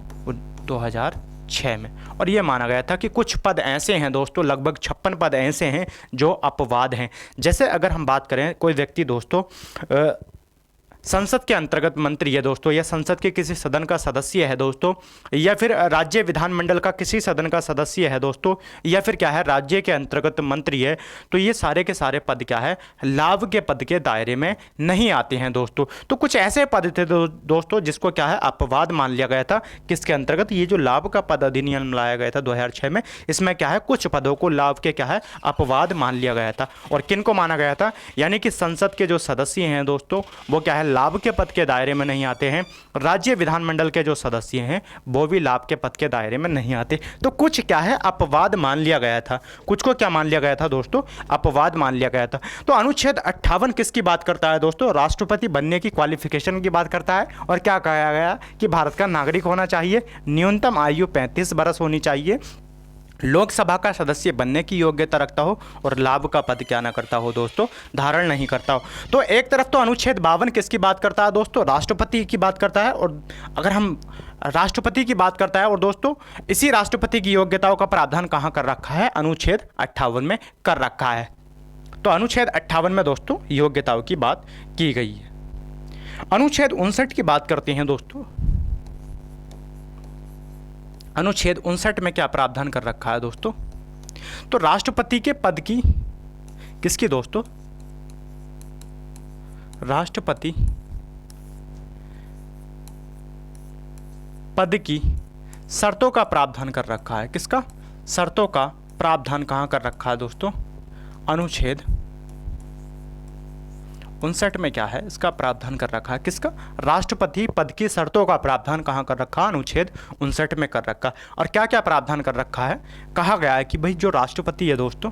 2006 में। और ये माना गया था कि कुछ पद ऐसे हैं दोस्तों, लगभग 56 पद ऐसे हैं जो अपवाद हैं। जैसे अगर हम बात करें कोई व्यक्ति दोस्तों संसद के अंतर्गत मंत्री है दोस्तों, या संसद के किसी सदन का सदस्य है दोस्तों, या फिर राज्य विधानमंडल का किसी सदन का सदस्य है दोस्तों, या फिर क्या है राज्य के अंतर्गत मंत्री है, तो ये सारे के सारे पद क्या है लाभ के पद के दायरे में नहीं आते हैं दोस्तों। तो कुछ ऐसे पद थे दोस्तों जिसको क्या है अपवाद मान लिया गया था, किसके अंतर्गत, ये जो लाभ का पद अधिनियम लाया गया था 2006 में, इसमें क्या है कुछ पदों को लाभ के क्या है अपवाद मान लिया गया था। और किन को माना गया था, यानी कि संसद के जो सदस्य हैं दोस्तों वो क्या है लाभ के पद के दायरे में नहीं आते हैं, राज्य विधानमंडल के जो सदस्य हैं वो भी लाभ के पद के दायरे में नहीं आते। तो कुछ क्या है अपवाद मान लिया गया था, कुछ को क्या मान लिया गया था दोस्तों अपवाद मान लिया गया था। तो अनुच्छेद 58 किसकी बात करता है दोस्तों, राष्ट्रपति बनने की क्वालिफिकेशन की बात करता है। और क्या कहा गया कि भारत का नागरिक होना चाहिए, न्यूनतम आयु 35 बरस होनी चाहिए, लोकसभा का सदस्य बनने की योग्यता रखता हो, और लाभ का पद क्या ना करता हो दोस्तों धारण नहीं करता हो। तो एक तरफ तो अनुच्छेद 52 किसकी बात करता है दोस्तों, राष्ट्रपति की बात करता है। और अगर हम राष्ट्रपति की बात करता है, और दोस्तों इसी राष्ट्रपति की योग्यताओं का प्रावधान कहाँ कर रखा है, अनुच्छेद 58 में कर रखा है। तो अनुच्छेद 58 में दोस्तों योग्यताओं की बात की गई है। अनुच्छेद 59 की बात करते हैं दोस्तों, अनुच्छेद 59 में क्या प्रावधान कर रखा है दोस्तों, तो राष्ट्रपति के पद की, किसकी दोस्तों, राष्ट्रपति पद की शर्तों का प्रावधान कर रखा है। किसका, शर्तों का प्रावधान कहाँ कर रखा है दोस्तों, अनुच्छेद 59 में क्या है इसका प्रावधान कर रखा है। किसका, राष्ट्रपति पद की शर्तों का प्रावधान कहाँ कर रखा है, अनुच्छेद 59 में कर रखा। और क्या क्या प्रावधान कर रखा है, कहा गया है कि भाई जो राष्ट्रपति है दोस्तों,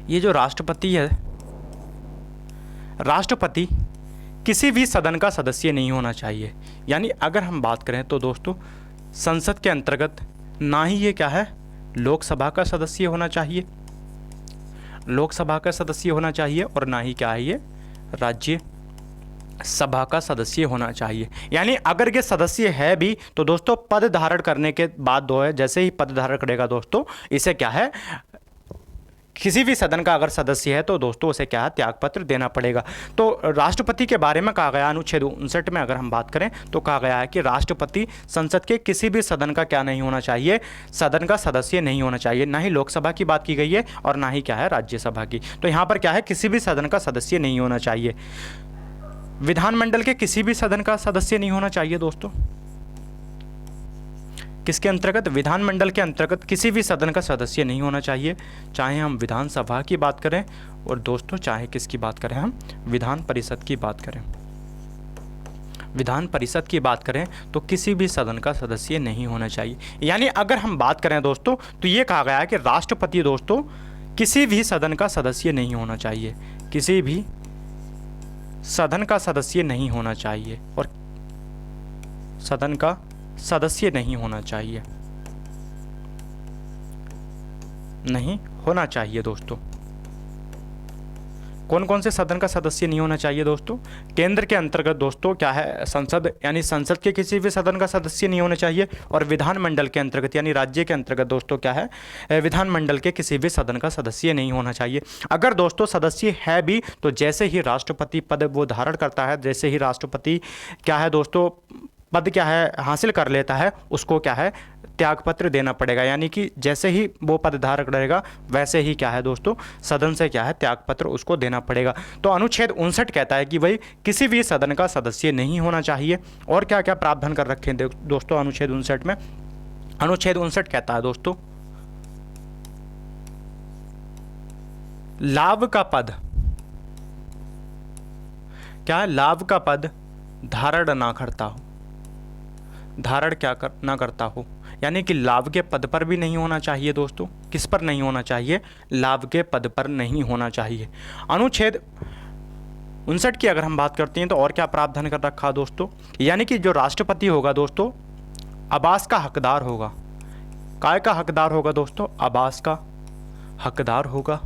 ये जो राष्ट्रपति है, राष्ट्रपति किसी भी सदन का सदस्य नहीं होना चाहिए। यानी अगर हम बात करें तो दोस्तों संसद के अंतर्गत ना ही ये क्या है लोकसभा का सदस्य होना चाहिए, लोकसभा का सदस्य होना चाहिए, और ना ही क्या है ये राज्य सभा का सदस्य होना चाहिए। यानी अगर ये सदस्य है भी तो दोस्तों पद धारण करने के बाद दो है, जैसे ही पद धारण करेगा दोस्तों इसे क्या है किसी भी सदन का अगर सदस्य है तो दोस्तों उसे क्या है, त्यागपत्र देना पड़ेगा। तो राष्ट्रपति के बारे में कहा गया अनुच्छेद 59 में अगर हम बात करें तो कहा गया है कि राष्ट्रपति संसद के किसी भी सदन का क्या नहीं होना चाहिए, सदन का सदस्य नहीं होना चाहिए। ना ही लोकसभा की बात की गई है और ना ही क्या है राज्यसभा की। तो यहाँ पर क्या है, किसी भी सदन का सदस्य नहीं होना चाहिए। विधानमंडल के किसी भी सदन का सदस्य नहीं होना चाहिए दोस्तों। किसके अंतर्गत, विधानमंडल के अंतर्गत किसी भी सदन का सदस्य नहीं होना चाहिए, चाहे हम विधानसभा की बात करें और दोस्तों चाहे किसकी बात करें, हम विधान परिषद की बात करें। विधान परिषद की बात करें तो किसी भी सदन का सदस्य नहीं होना चाहिए। यानी अगर हम बात करें दोस्तों तो ये कहा गया है कि राष्ट्रपति दोस्तों किसी भी सदन का सदस्य नहीं होना चाहिए, किसी भी सदन का सदस्य नहीं होना चाहिए और सदन का सदस्य नहीं होना चाहिए, नहीं होना चाहिए दोस्तों। कौन कौन से सदन का सदस्य नहीं होना चाहिए दोस्तों, केंद्र के अंतर्गत दोस्तों क्या है, संसद यानी संसद के किसी भी सदन का सदस्य नहीं होना चाहिए, और विधानमंडल के अंतर्गत यानी राज्य के अंतर्गत दोस्तों क्या है, विधानमंडल के किसी भी सदन का सदस्य नहीं होना चाहिए। अगर दोस्तों सदस्य है भी तो जैसे ही राष्ट्रपति पद वो धारण करता है, जैसे ही राष्ट्रपति क्या है दोस्तों पद क्या है हासिल कर लेता है, उसको क्या है त्यागपत्र देना पड़ेगा। यानी कि जैसे ही वो पद धारण करेगा वैसे ही क्या है दोस्तों सदन से क्या है त्यागपत्र उसको देना पड़ेगा। तो अनुच्छेद 59 कहता है कि भाई किसी भी सदन का सदस्य नहीं होना चाहिए। और क्या क्या प्रावधान कर रखे हैं दोस्तों अनुच्छेद 59 में। अनुच्छेद 59 कहता है दोस्तों लाभ का पद क्या है, लाभ का पद धारण ना करता हो, धारण क्या ना करता हो, यानी कि लाभ के पद पर भी नहीं होना चाहिए दोस्तों। किस पर नहीं होना चाहिए, लाभ के पद पर नहीं होना चाहिए। अनुच्छेद 59 की अगर हम बात करते हैं तो और क्या प्रावधान कर रखा दोस्तों, यानी कि जो राष्ट्रपति होगा दोस्तों आवास का हकदार होगा। काय का हकदार होगा दोस्तों, आवास का हकदार होगा,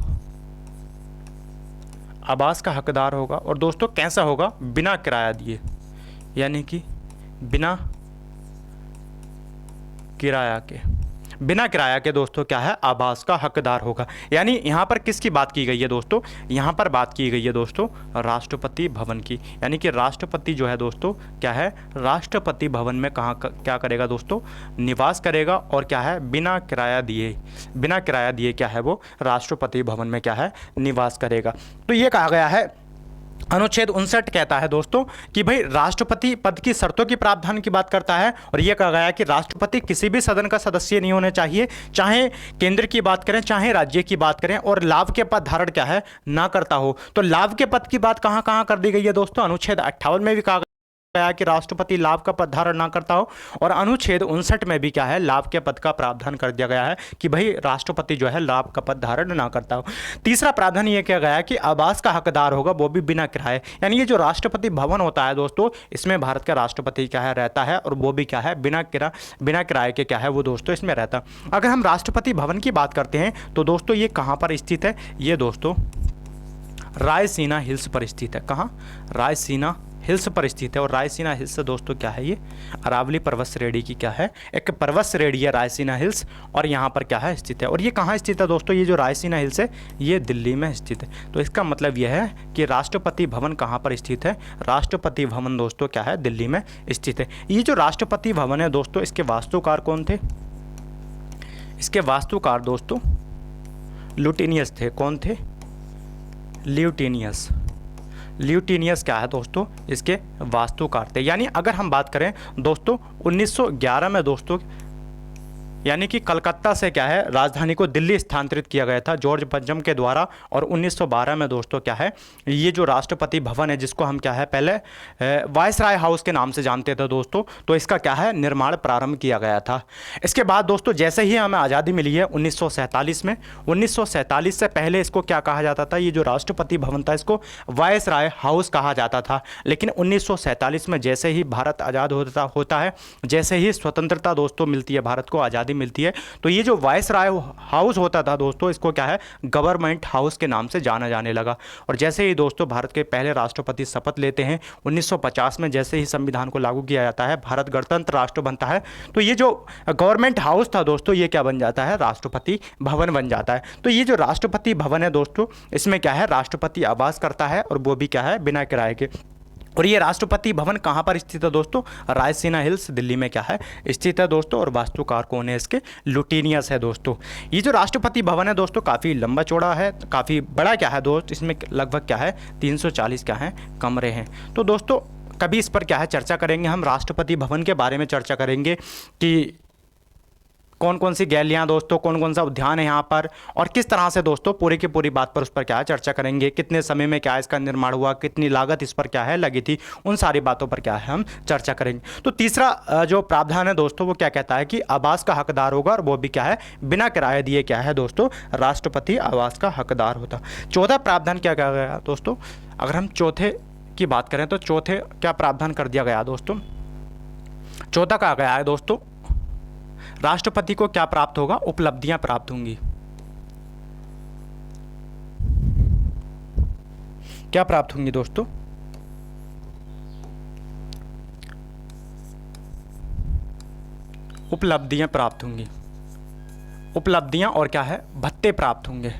आवास का हकदार होगा। और दोस्तों कैसा होगा, बिना किराया दिए, यानी कि बिना किराया के, बिना किराया के दोस्तों क्या है आवास का हकदार होगा। यानी यहाँ पर किसकी बात की गई है दोस्तों, यहाँ पर बात की गई है दोस्तों राष्ट्रपति भवन की। यानी कि राष्ट्रपति जो है दोस्तों क्या है, राष्ट्रपति भवन में कहाँ क्या करेगा दोस्तों, निवास करेगा। और क्या है बिना किराया दिए, बिना किराया दिए क्या है वो राष्ट्रपति भवन में क्या है निवास करेगा। तो ये कहा गया है अनुच्छेद 59 कहता है दोस्तों कि भाई राष्ट्रपति पद की शर्तों की प्रावधान की बात करता है। और यह कहा गया है कि राष्ट्रपति किसी भी सदन का सदस्य नहीं होने चाहिए, चाहे केंद्र की बात करें चाहे राज्य की बात करें, और लाभ के पद धारण क्या है ना करता हो। तो लाभ के पद की बात कहां कहां कर दी गई है दोस्तों, अनुच्छेद 58 में भी कहा गया कि राष्ट्रपति लाभ का पद धारण ना करता हो, और अनुच्छेद 59 में भी क्या है लाभ के पद का प्रावधान कर दिया गया है कि भाई राष्ट्रपति जो है लाभ का पद धारण ना करता हो। तीसरा प्रावधान ये किया गया है कि आवास का हकदार होगा वो भी बिना किराए। यानी ये जो राष्ट्रपति भवन होता है दोस्तों इसमें भारत का राष्ट्रपति क्या है रहता है, और वो भी क्या है बिना किराए के क्या है वो दोस्तों इसमें रहता। अगर हम राष्ट्रपति भवन की बात करते हैं तो दोस्तों ये कहाँ पर स्थित है, ये दोस्तों रायसीना हिल्स पर स्थित है। कहाँ, रायसीना हिल्स पर स्थित है। और रायसीना हिल्स दोस्तों क्या है, ये अरावली पर्वत श्रेणी की क्या है एक पर्वत श्रेणी है रायसीना हिल्स, और यहाँ पर क्या है स्थित है। और ये कहाँ स्थित है दोस्तों, ये जो रायसीना हिल्स है ये दिल्ली में स्थित है। तो इसका मतलब यह है कि राष्ट्रपति भवन कहाँ पर स्थित है, राष्ट्रपति भवन दोस्तों क्या है दिल्ली में स्थित है। ये जो राष्ट्रपति भवन है दोस्तों इसके वास्तुकार कौन थे, इसके वास्तुकार दोस्तों ल्यूटिनियस थे। कौन थे, ल्यूटिनियस। ल्यूटिनियस क्या है दोस्तों इसके वास्तुकार थे। यानी अगर हम बात करें दोस्तों 1911 में दोस्तों यानी कि कलकत्ता से क्या है राजधानी को दिल्ली स्थानांतरित किया गया था जॉर्ज पंचम के द्वारा। और 1912 में दोस्तों क्या है ये जो राष्ट्रपति भवन है जिसको हम क्या है पहले वायसराय हाउस के नाम से जानते थे दोस्तों, तो इसका क्या है निर्माण प्रारंभ किया गया था। इसके बाद दोस्तों जैसे ही हमें आज़ादी मिली है 1947 में, 1947 से पहले इसको क्या कहा जाता था, ये जो राष्ट्रपति भवन था इसको वायसराय हाउस कहा जाता था। लेकिन 1947 में जैसे ही भारत आज़ाद होता है, जैसे ही स्वतंत्रता दोस्तों मिलती है, भारत को आज़ादी उपाधि मिलती है। तो ये जो वायसराय हाउस होता था दोस्तों, इसको क्या है गवर्नमेंट हाउस के नाम से जाना जाने लगा। और जैसे ही दोस्तों भारत के पहले राष्ट्रपति शपथ लेते हैं 1950 में, जैसे ही संविधान को लागू किया जाता है, भारत गणतंत्र राष्ट्र बनता है, तो ये जो गवर्नमेंट हाउस था दोस्तों, ये क्या बन जाता है राष्ट्रपति भवन बन जाता है। तो ये जो राष्ट्रपति भवन है दोस्तों, इसमें क्या है राष्ट्रपति आवास करता है, और वो भी क्या है बिना किराए के। और ये राष्ट्रपति भवन कहाँ पर स्थित है दोस्तों, रायसीना हिल्स दिल्ली में क्या है स्थित है दोस्तों। और वास्तुकार कौन है इसके, लुटिनियस है दोस्तों। ये जो राष्ट्रपति भवन है दोस्तों काफ़ी लंबा चौड़ा है, काफ़ी बड़ा क्या है दोस्त, इसमें लगभग क्या है 340 क्या है कमरे हैं। तो दोस्तों कभी इस पर क्या है चर्चा करेंगे, हम राष्ट्रपति भवन के बारे में चर्चा करेंगे कि कौन कौन सी गैलियाँ दोस्तों, कौन कौन सा उद्यान है यहाँ पर, और किस तरह से दोस्तों पूरी की पूरी बात पर उस पर क्या है चर्चा करेंगे, कितने समय में क्या इसका निर्माण हुआ, कितनी लागत इस पर क्या है लगी थी, उन सारी बातों पर क्या है हम चर्चा करेंगे। तो तीसरा जो प्रावधान है दोस्तों वो क्या कहता है कि आवास का हकदार होगा, और वो भी क्या है बिना किराया दिए क्या है दोस्तों राष्ट्रपति आवास का हकदार होता। चौथा प्रावधान क्या कहा गया दोस्तों, अगर हम चौथे की बात करें तो चौथे क्या प्रावधान कर दिया गया दोस्तों, चौथा कहा गया है दोस्तों राष्ट्रपति को क्या प्राप्त होगा, उपलब्धियां प्राप्त होंगी। क्या प्राप्त होंगी दोस्तों, उपलब्धियां प्राप्त होंगी। उपलब्धियां और क्या है भत्ते प्राप्त होंगे।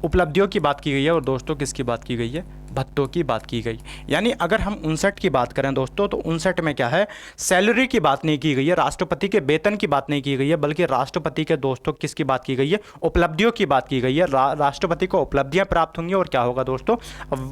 उपलब्धियों की बात की गई है, और दोस्तों किसकी बात की गई है, भत्तों की बात की गई। यानी अगर हम 59 की बात करें दोस्तों, तो 59 में क्या है सैलरी की बात नहीं की गई है, राष्ट्रपति के वेतन की बात नहीं की गई है, बल्कि राष्ट्रपति के दोस्तों किसकी बात की गई है, उपलब्धियों की बात की गई है। राष्ट्रपति को उपलब्धियां प्राप्त होंगी, और क्या होगा दोस्तों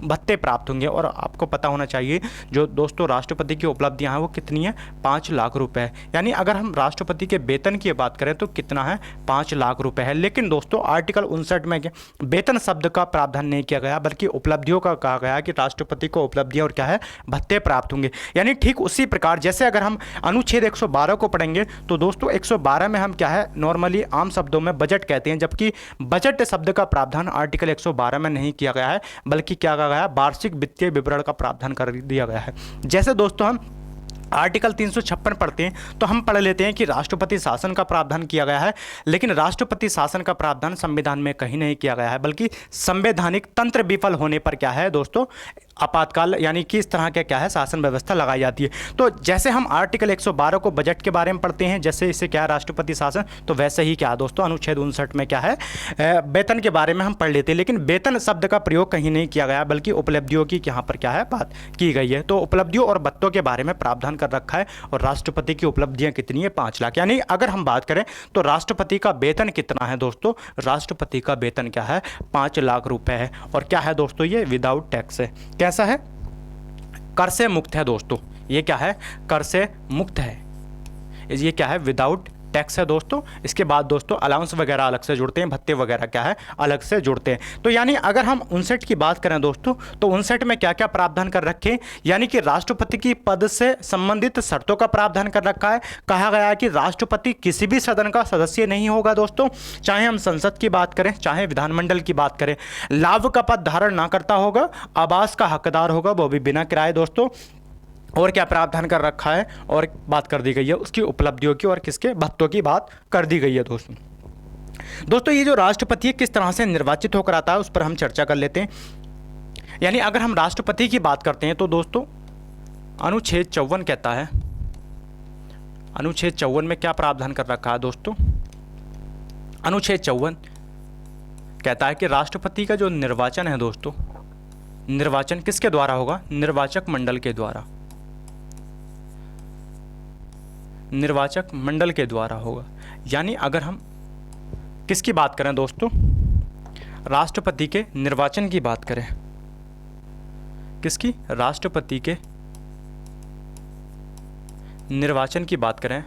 भत्ते प्राप्त होंगे। और आपको पता होना चाहिए जो दोस्तों राष्ट्रपति की उपलब्धियां हैं वो कितनी है, 5 लाख रुपए। यानी अगर हम राष्ट्रपति के वेतन की बात करें तो कितना है, 5 लाख रुपए है। लेकिन दोस्तों आर्टिकल 59 में वेतन शब्द का प्रावधान नहीं किया गया, बल्कि उपलब्धियों का कहा गया कि राष्ट्रपति को उपलब्धियां और क्या है भत्ते प्राप्त होंगे। यानी ठीक उसी प्रकार जैसे अगर हम अनुच्छेद 112 को पढ़ेंगे तो दोस्तों 112 में हम क्या है नॉर्मली आम शब्दों में बजट कहते हैं, जबकि बजट शब्द का प्रावधान आर्टिकल 112 में नहीं किया गया है, बल्कि क्या कहा गया है वार्षिक वित्तीय विवरण का प्रावधान कर दिया गया है। जैसे दोस्तों हम आर्टिकल 356 पढ़ते हैं तो हम पढ़ लेते हैं कि राष्ट्रपति शासन का प्रावधान किया गया है, लेकिन राष्ट्रपति शासन का प्रावधान संविधान में कहीं नहीं किया गया है, बल्कि संवैधानिक तंत्र विफल होने पर क्या है दोस्तों आपातकाल यानी कि इस तरह के क्या है शासन व्यवस्था लगाई जाती है। तो जैसे हम आर्टिकल 112 को बजट के बारे में पढ़ते हैं, जैसे इसे क्या है राष्ट्रपति शासन, तो वैसे ही क्या है दोस्तों अनुच्छेद 59 में क्या है वेतन के बारे में हम पढ़ लेते हैं, लेकिन वेतन शब्द का प्रयोग कहीं नहीं किया गया, बल्कि उपलब्धियों की यहाँ पर क्या है बात की गई है। तो उपलब्धियों और भत्तों के बारे में प्रावधान कर रखा है, और राष्ट्रपति की उपलब्धियां कितनी है 5 लाख। यानी अगर हम बात करें तो राष्ट्रपति का वेतन कितना है दोस्तों, राष्ट्रपति का वेतन क्या है 5 लाख रुपए है, और क्या है दोस्तों ये विदाउट टैक्स है। कैसा है, कर से मुक्त है दोस्तों, ये क्या है कर से मुक्त है, ये क्या है विदाउट टैक्स है दोस्तों। इसके बाद दोस्तों अलाउंस वगैरह अलग से जुड़ते हैं, भत्ते वगैरह क्या है अलग से जुड़ते हैं। तो यानी अगर हम 59 की बात करें दोस्तों तो 59 में क्या क्या प्रावधान कर रखे हैं, यानी कि राष्ट्रपति की पद से संबंधित शर्तों का प्रावधान कर रखा है। कहा गया है कि राष्ट्रपति किसी भी सदन का सदस्य नहीं होगा दोस्तों, चाहे हम संसद की बात करें चाहे विधानमंडल की बात करें, लाभ का पद धारण ना करता होगा, आवास का हकदार होगा वो भी बिना किराए दोस्तों, और क्या प्रावधान कर रखा है और बात कर दी गई है उसकी उपलब्धियों की और किसके भत्तों की बात कर दी गई है दोस्तों ये जो राष्ट्रपति है किस तरह से निर्वाचित होकर आता है उस पर हम चर्चा कर लेते हैं। यानी अगर हम राष्ट्रपति की बात करते हैं तो दोस्तों अनुच्छेद 54 कहता है, अनुच्छेद 54 में क्या प्रावधान कर रखा है दोस्तों, अनुच्छेद 54 कहता है कि राष्ट्रपति का जो निर्वाचन है दोस्तों, निर्वाचन किसके द्वारा होगा, निर्वाचक मंडल के द्वारा, निर्वाचक मंडल के द्वारा होगा। यानी अगर हम किसकी बात करें दोस्तों, राष्ट्रपति के निर्वाचन की बात करें, किसकी, राष्ट्रपति के निर्वाचन की बात करें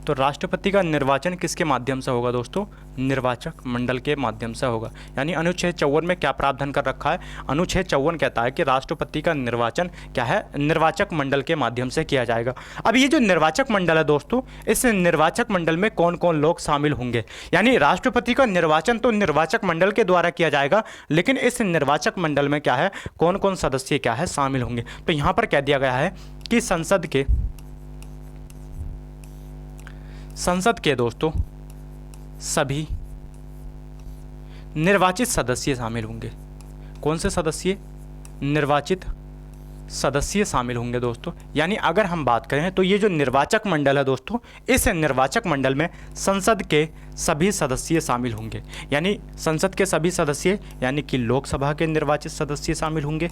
तो राष्ट्रपति का निर्वाचन किसके माध्यम से होगा दोस्तों, निर्वाचक मंडल के माध्यम से होगा। यानी अनुच्छेद 54 में क्या प्रावधान कर रखा है, अनुच्छेद 54 कहता है कि राष्ट्रपति का निर्वाचन क्या है निर्वाचक मंडल के माध्यम से किया जाएगा। अब ये जो निर्वाचक मंडल है दोस्तों, इस निर्वाचक मंडल में कौन कौन लोग शामिल होंगे, यानी राष्ट्रपति का निर्वाचन तो निर्वाचक मंडल के द्वारा किया जाएगा, लेकिन इस निर्वाचक मंडल में क्या है कौन कौन सदस्य क्या है शामिल होंगे। तो यहाँ पर कह दिया गया है कि संसद के दोस्तों सभी निर्वाचित सदस्य शामिल होंगे। कौन से सदस्य? निर्वाचित सदस्य शामिल होंगे दोस्तों। यानी अगर हम बात करें तो ये जो निर्वाचक मंडल है दोस्तों, इस निर्वाचक मंडल में संसद के सभी सदस्य शामिल होंगे। यानी संसद के सभी सदस्य यानी कि लोकसभा के निर्वाचित सदस्य शामिल होंगे,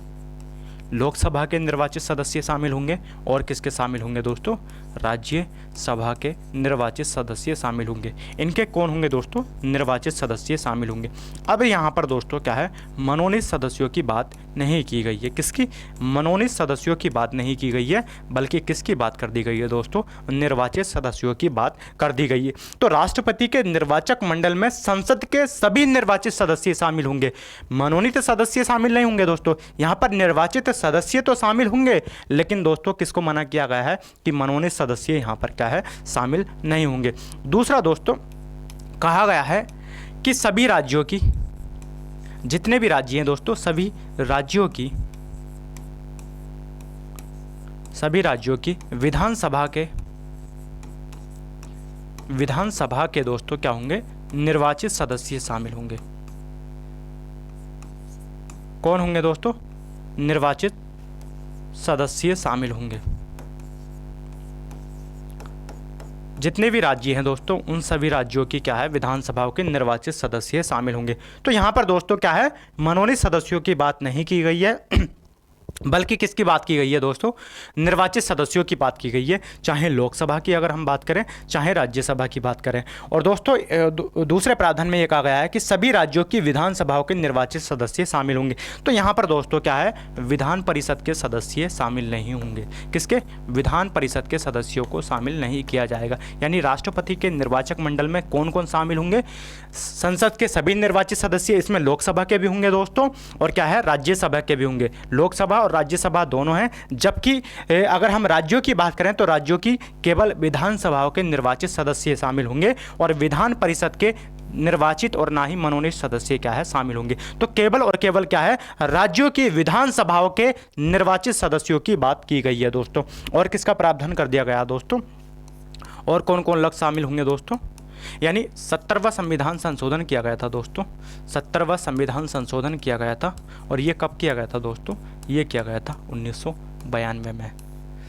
लोकसभा के निर्वाचित सदस्य शामिल होंगे, और किसके शामिल होंगे दोस्तों? राज्यसभा के निर्वाचित सदस्य शामिल होंगे। इनके कौन होंगे दोस्तों? निर्वाचित सदस्य शामिल होंगे। अब यहाँ पर दोस्तों क्या है, मनोनीत सदस्यों की बात नहीं की गई है। किसकी? मनोनीत सदस्यों की बात नहीं की गई है, बल्कि किसकी बात कर दी गई है दोस्तों? निर्वाचित सदस्यों की बात कर दी गई है। तो राष्ट्रपति के निर्वाचक मंडल में संसद के सभी निर्वाचित सदस्य शामिल होंगे, मनोनीत सदस्य शामिल नहीं होंगे दोस्तों। यहाँ पर निर्वाचित सदस्य तो शामिल होंगे, लेकिन दोस्तों किसको मना किया गया है कि मनोनीत सदस्य यहाँ पर क्या है, शामिल नहीं होंगे। दूसरा दोस्तों कहा गया है कि सभी राज्यों की, जितने भी राज्य हैं दोस्तों, सभी राज्यों की विधानसभा के दोस्तों क्या होंगे? निर्वाचित सदस्य शामिल होंगे। कौन होंगे दोस्तों? निर्वाचित सदस्य शामिल होंगे। जितने भी राज्य हैं दोस्तों, उन सभी राज्यों की क्या है, विधानसभाओं के निर्वाचित सदस्य शामिल होंगे। तो यहाँ पर दोस्तों क्या है, मनोनीत सदस्यों की बात नहीं की गई है, बल्कि किसकी बात की गई है दोस्तों? निर्वाचित सदस्यों की बात की गई है, चाहे लोकसभा की अगर हम बात करें, चाहे राज्यसभा की बात करें। और दोस्तों दूसरे प्रावधान में ये कहा गया है कि सभी राज्यों की विधानसभाओं के निर्वाचित सदस्य शामिल होंगे। तो यहाँ पर दोस्तों क्या है, विधान परिषद के सदस्य शामिल नहीं होंगे। किसके? विधान परिषद के सदस्यों को शामिल नहीं किया जाएगा। यानी राष्ट्रपति के निर्वाचक मंडल में कौन कौन शामिल होंगे? संसद के सभी निर्वाचित सदस्य, इसमें लोकसभा के भी होंगे दोस्तों, और क्या है, राज्यसभा के भी होंगे। लोकसभा और राज्यसभा दोनों हैं। जबकि अगर हम राज्यों की बात करें तो राज्यों की केवल विधानसभाओं के निर्वाचित सदस्य शामिल होंगे, और विधान परिषद के निर्वाचित और ना ही मनोनीत सदस्य क्या है, शामिल होंगे। तो केवल और केवल क्या है, राज्यों की विधानसभाओं के निर्वाचित सदस्यों की बात की गई है दोस्तों। और किसका प्रावधान कर दिया गया दोस्तों? और कौन कौन लोग शामिल होंगे दोस्तों? यानी 70वां संविधान संशोधन किया गया था दोस्तों, 70वां संविधान संशोधन किया गया था। और ये कब किया गया था दोस्तों? ये किया गया था 1992 में।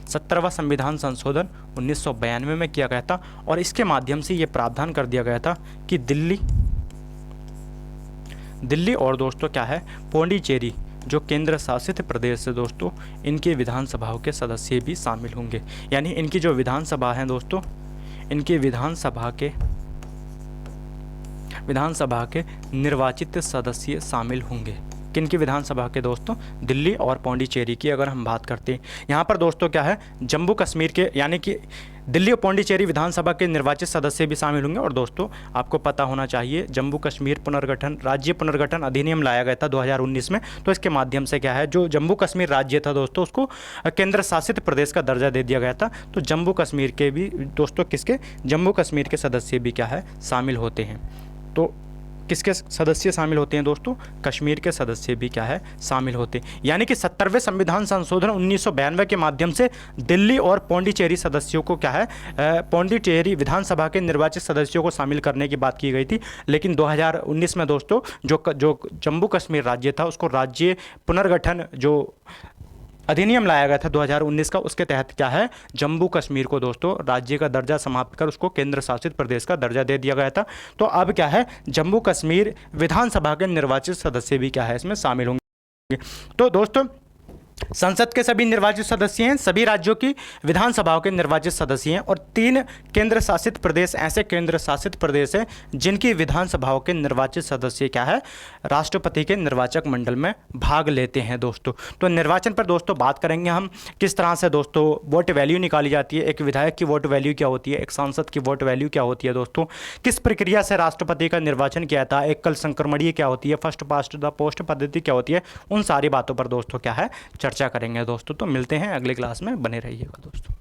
70वां संविधान संशोधन 1992 में किया गया था, और इसके माध्यम से ये प्रावधान कर दिया गया था कि दिल्ली और दोस्तों क्या है, पौंडीचेरी जो केंद्र शासित प्रदेश है दोस्तों, इनके विधानसभाओं के सदस्य भी शामिल होंगे। यानी इनकी जो विधानसभा है दोस्तों, इनकी विधानसभा के निर्वाचित सदस्य शामिल होंगे। किनकी विधानसभा के दोस्तों? दिल्ली और पौंडीचेरी की अगर हम बात करते हैं। यहाँ पर दोस्तों क्या है, जम्मू कश्मीर के, यानी कि दिल्ली और पौंडीचेरी विधानसभा के निर्वाचित सदस्य भी शामिल होंगे। और दोस्तों आपको पता होना चाहिए, जम्मू कश्मीर राज्य पुनर्गठन अधिनियम लाया गया था 2019 में। तो इसके माध्यम से क्या है, जो जम्मू कश्मीर राज्य था दोस्तों, उसको केंद्र शासित प्रदेश का दर्जा दे दिया गया था। तो जम्मू कश्मीर के भी दोस्तों जम्मू कश्मीर के सदस्य भी क्या है, शामिल होते हैं। तो किसके सदस्य शामिल होते हैं दोस्तों? कश्मीर के सदस्य भी क्या है, शामिल होते हैं। यानी कि 70वें संविधान संशोधन 1992 के माध्यम से दिल्ली और पौंडीचेरी सदस्यों को क्या है, पौंडीचेरी विधानसभा के निर्वाचित सदस्यों को शामिल करने की बात की गई थी। लेकिन 2019 में दोस्तों जो जम्मू कश्मीर राज्य था, उसको राज्य पुनर्गठन जो अधिनियम लाया गया था 2019 का, उसके तहत क्या है, जम्मू कश्मीर को दोस्तों राज्य का दर्जा समाप्त कर उसको केंद्र शासित प्रदेश का दर्जा दे दिया गया था। तो अब क्या है, जम्मू कश्मीर विधानसभा के निर्वाचित सदस्य भी क्या है, इसमें शामिल होंगे। तो दोस्तों संसद के सभी निर्वाचित सदस्य हैं, सभी राज्यों की विधानसभाओं के निर्वाचित सदस्य हैं, और 3 केंद्र शासित प्रदेश ऐसे केंद्र शासित प्रदेश हैं जिनकी विधानसभाओं के निर्वाचित सदस्य क्या है, राष्ट्रपति के निर्वाचक मंडल में भाग लेते हैं दोस्तों। तो निर्वाचन पर दोस्तों बात करेंगे हम, किस तरह से दोस्तों वोट वैल्यू निकाली जाती है, एक विधायक की वोट वैल्यू क्या होती है, एक सांसद की वोट वैल्यू क्या होती है दोस्तों, किस प्रक्रिया से राष्ट्रपति का निर्वाचन किया था, एक कल संक्रमणीय क्या होती है, फर्स्ट पास्ट द पोस्ट पद्धति क्या होती है, उन सारी बातों पर दोस्तों क्या है, चर्चा करेंगे दोस्तों। तो मिलते हैं अगले क्लास में, बने रहिएगा दोस्तों।